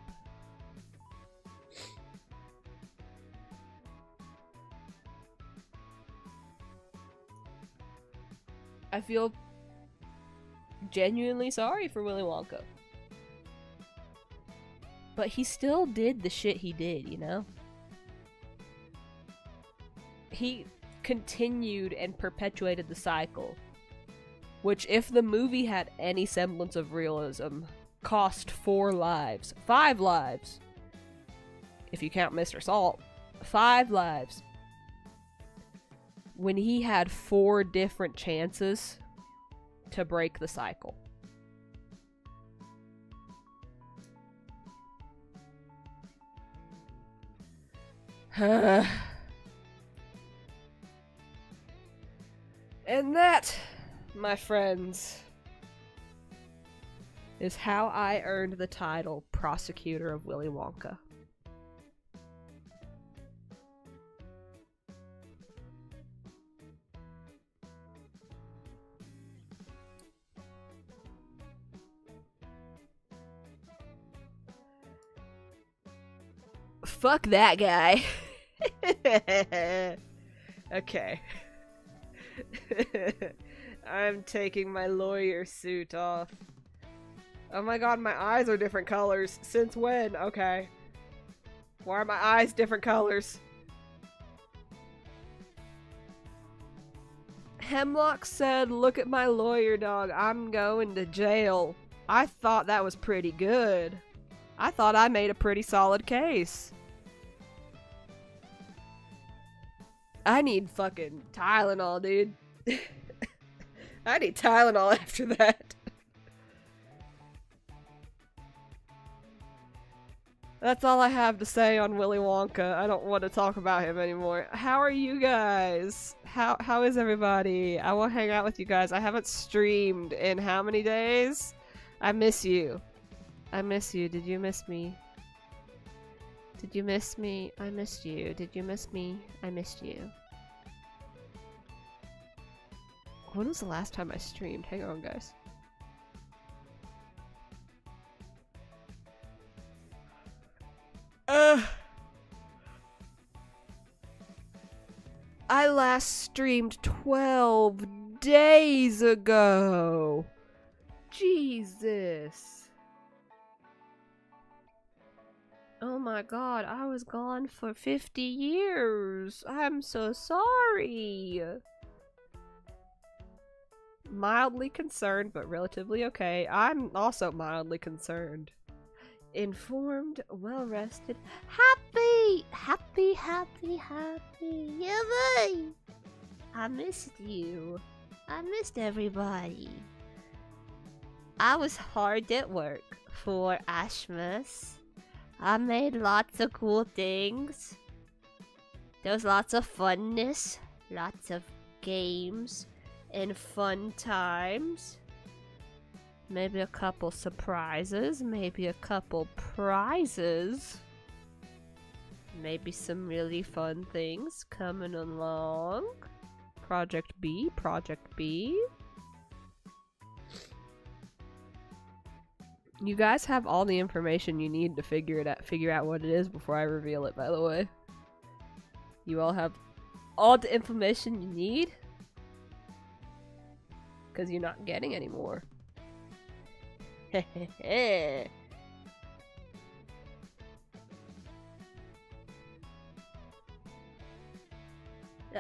I feel genuinely sorry for Willy Wonka. But he still did the shit he did, you know? He continued and perpetuated the cycle. Which, if the movie had any semblance of realism, cost 4 lives. 5 lives! If you count Mr. Salt. 5 lives. When he had 4 different chances to break the cycle. And that, my friends, is how I earned the title Prosecutor of Willy Wonka. Fuck that guy. Okay. I'm taking my lawyer suit off. Oh my god, my eyes are different colors. Since when? Okay. Why are my eyes different colors? Hemlock said, "Look at my lawyer dog. I'm going to jail." I thought that was pretty good. I thought I made a pretty solid case. I need fucking Tylenol, dude. I need Tylenol after that. That's all I have to say on Willy Wonka. I don't want to talk about him anymore. How are you guys? How is everybody? I want to hang out with you guys. I haven't streamed in how many days? I miss you. I miss you. Did you miss me? Did you miss me? I missed you. Did you miss me? I missed you. When was the last time I streamed? Hang on, guys. I last streamed 12 days ago. Jesus. Oh my god, I was gone for 50 years. I'm so sorry. Mildly concerned, but relatively okay. I'm also mildly concerned. Informed, well-rested, happy! Yeah, boy! I missed you. I missed everybody. I was hard at work for Ashmas. I made lots of cool things. There was lots of funness, lots of games, and fun times. Maybe a couple surprises, maybe a couple prizes. Maybe some really fun things coming along. Project B, Project B. You guys have all the information you need to figure out what it is before I reveal it, by the way. You all have all the information you need? Because you're not getting any more.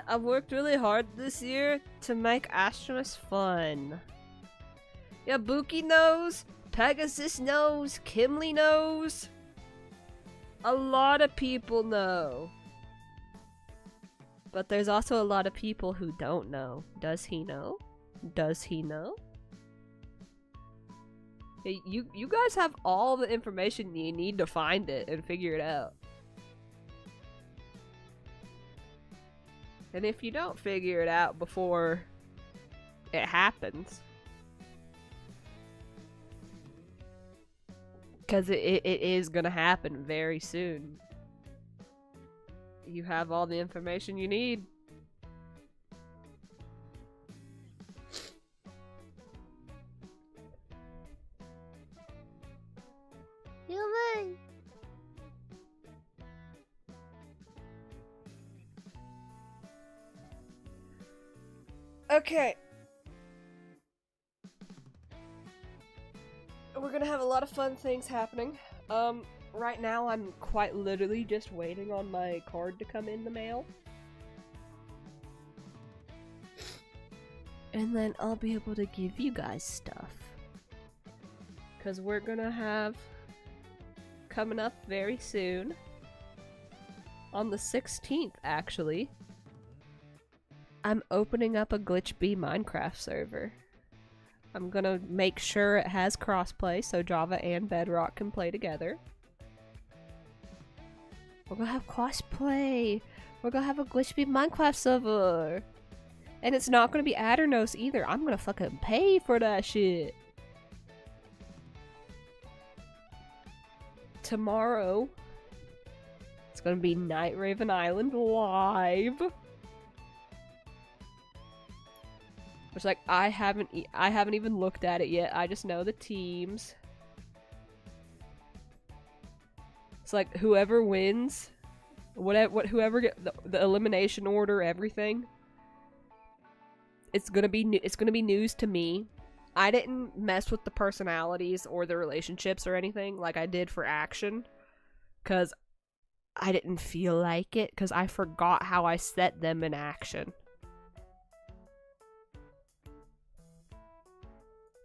I've worked really hard this year to make Ashmas fun. Yeah, Buki knows, Pegasus knows, Kimly knows. A lot of people know. But there's also a lot of people who don't know. Does he know? Does he know? Hey, you guys have all the information you need to find it and figure it out. And if you don't figure it out before it happens, because it is gonna happen very soon, you have all the information you need. Okay. We're gonna have a lot of fun things happening. Right now I'm quite literally just waiting on my card to come in the mail. And then I'll be able to give you guys stuff. Because we're gonna have, coming up very soon, on the 16th actually, I'm opening up a Glitchbee Minecraft server. I'm gonna make sure it has crossplay so Java and Bedrock can play together. We're gonna have crossplay. We're gonna have a Glitchbee Minecraft server. And it's not gonna be Addernos either. I'm gonna fucking pay for that shit. Tomorrow, it's gonna be Night Raven Island live. Which, like, I haven't even looked at it yet. I just know the teams. It's like whoever wins, whoever get the elimination order, everything. It's gonna be news to me. I didn't mess with the personalities or the relationships or anything like I did for Action, cause I didn't feel like it, cause I forgot how I set them in Action.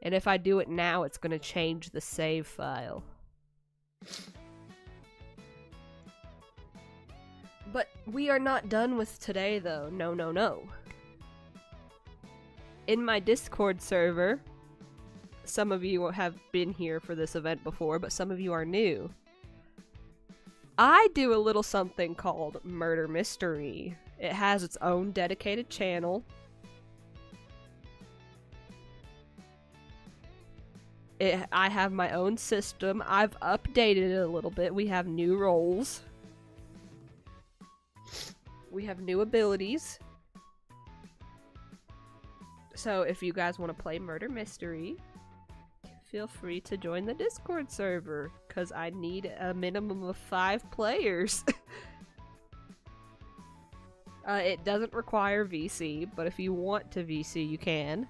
And if I do it now, it's gonna change the save file. But we are not done with today, though. No, no, no. In my Discord server, some of you have been here for this event before, but some of you are new. I do a little something called Murder Mystery. It has its own dedicated channel. I have my own system. I've updated it a little bit. We have new roles. We have new abilities. So if you guys want to play Murder Mystery, feel free to join the Discord server, because I need a minimum of 5 players. It doesn't require VC, but if you want to VC, you can.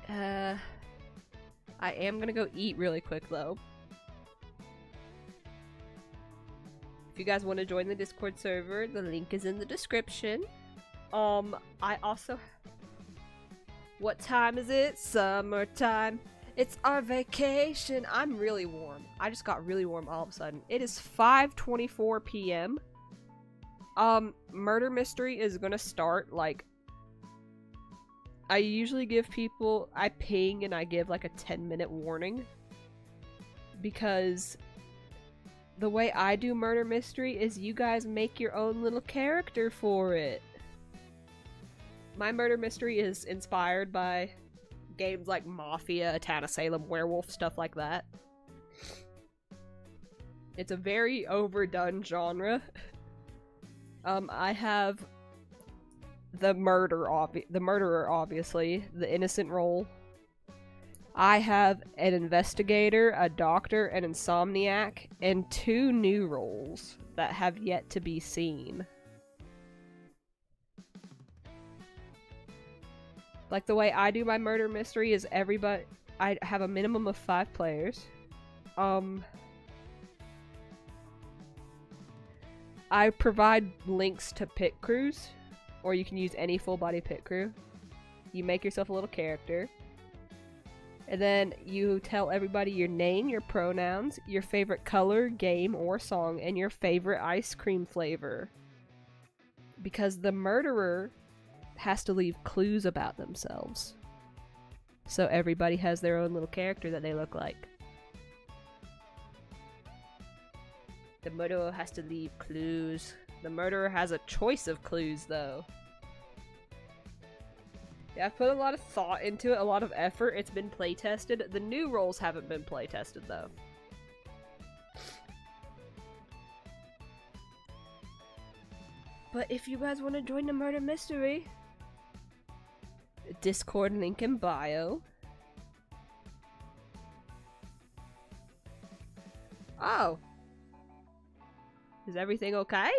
I am gonna go eat really quick, though. If you guys want to join the Discord server, the link is in the description. I also... What time is it? Summertime. It's our vacation. I'm really warm. I just got really warm all of a sudden. It is 5:24 p.m. Murder Mystery is gonna start, like... I usually give people... I ping and I give, like, a 10-minute warning. Because... the way I do Murder Mystery is you guys make your own little character for it. My Murder Mystery is inspired by games like Mafia, A Town of Salem, Werewolf, stuff like that. It's a very overdone genre. I have the murderer, obviously, the innocent role. I have an investigator, a doctor, an insomniac, and 2 new roles that have yet to be seen. Like, the way I do my Murder Mystery is I have a minimum of 5 players. I provide links to pit crews, or you can use any full body pit crew. You make yourself a little character. And then you tell everybody your name, your pronouns, your favorite color, game, or song, and your favorite ice cream flavor. Because the murderer has to leave clues about themselves. So everybody has their own little character that they look like. The murderer has to leave clues. The murderer has a choice of clues, though. Yeah, I've put a lot of thought into it, a lot of effort. It's been play-tested. The new roles haven't been play-tested, though. But if you guys want to join the Murder Mystery, Discord link in bio. Oh. Is everything okay?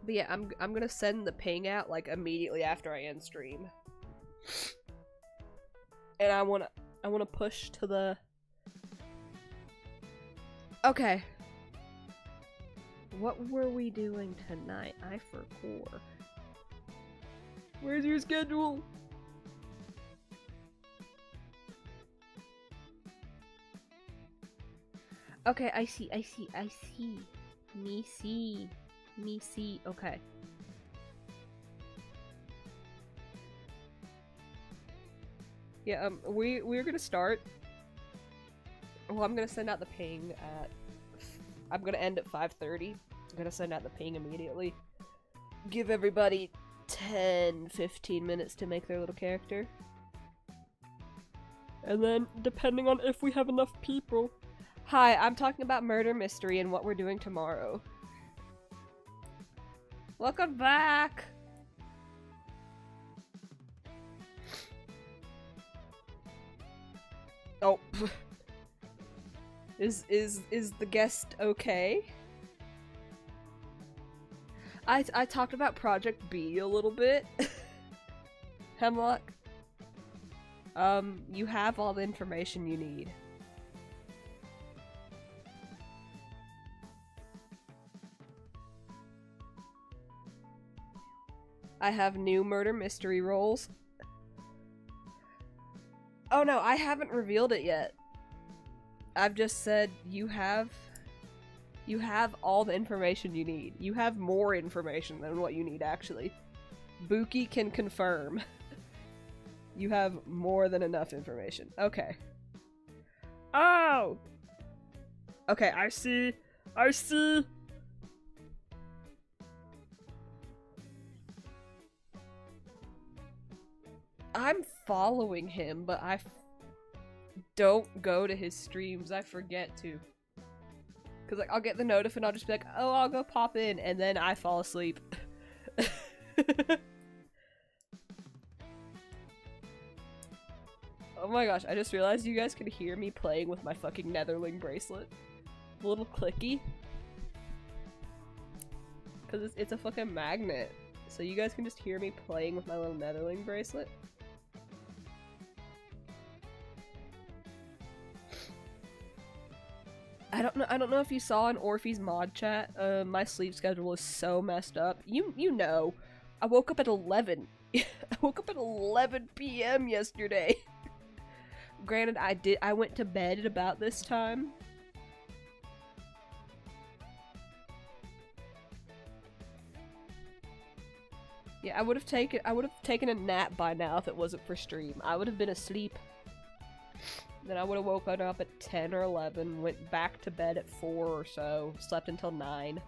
But yeah, I'm gonna send the ping out like immediately after I end stream. And I wanna push to the... Okay. What were we doing tonight? I forgot. Where's your schedule? Okay, I see. Me see. Okay. Yeah, we're gonna start. Well, I'm gonna send out the ping at... I'm gonna end at 5:30. I'm gonna send out the ping immediately. Give everybody 10-15 minutes to make their little character. And then, depending on if we have enough people... Hi, I'm talking about Murder Mystery and what we're doing tomorrow. Welcome back! Oh. Is the guest okay? I talked about Project B a little bit. Hemlock. You have all the information you need. I have new murder mystery roles. Oh no, I haven't revealed it yet. I've just said you have all the information you need. You have more information than what you need, actually. Buki can confirm. You have more than enough information. Okay. Oh! Okay, I see. I see. I'm following him, but I don't go to his streams. I forget to. Cause like I'll get the notif and I'll just be like, oh, I'll go pop in, and then I fall asleep. Oh my gosh, I just realized you guys can hear me playing with my fucking netherling bracelet. A little clicky. Cause it's a fucking magnet. So you guys can just hear me playing with my little netherling bracelet. I don't know if you saw in Orphe's mod chat, my sleep schedule is so messed up. You know, I woke up at 11. I woke up at 11 p.m. yesterday. Granted, I went to bed at about this time. Yeah, I would have taken a nap by now if it wasn't for stream. I would have been asleep. Then I would have woken up at 10 or 11, went back to bed at 4 or so, slept until 9.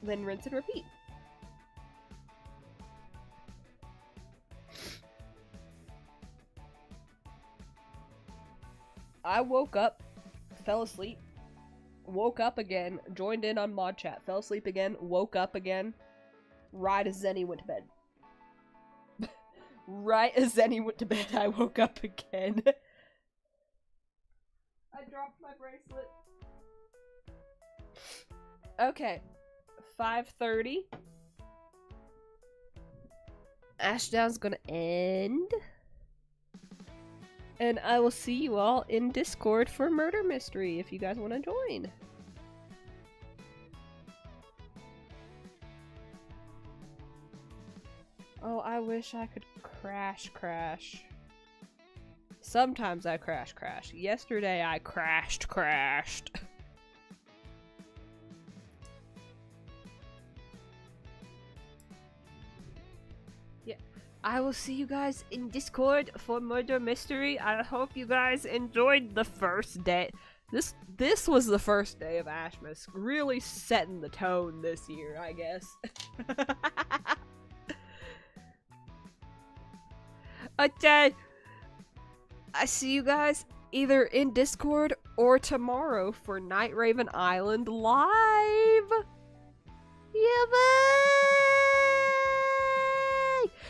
Then rinse and repeat. I woke up, fell asleep, woke up again, joined in on mod chat, fell asleep again, woke up again, right as Zenny went to bed. Right as Zenny went to bed, I woke up again. I dropped my bracelet. Okay. 5:30. Ashdown's gonna end. And I will see you all in Discord for Murder Mystery if you guys want to join. Oh, I wish I could crash. Sometimes I crash. Yesterday I crashed. Yeah, I will see you guys in Discord for Murder Mystery. I hope you guys enjoyed the first day. This was the first day of Ashmas, really setting the tone this year, I guess. Okay, I see you guys either in Discord or tomorrow for Night Raven Island Live! Yeah, bye!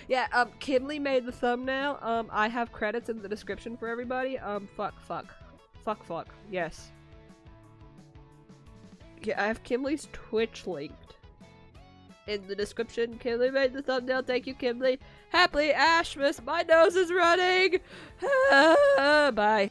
Yeah, Kimly made the thumbnail. I have credits in the description for everybody. Fuck. Yes. Yeah, I have Kimly's Twitch linked in the description. Kimly made the thumbnail. Thank you, Kimly. Happily Ashmas. My nose is running. Bye.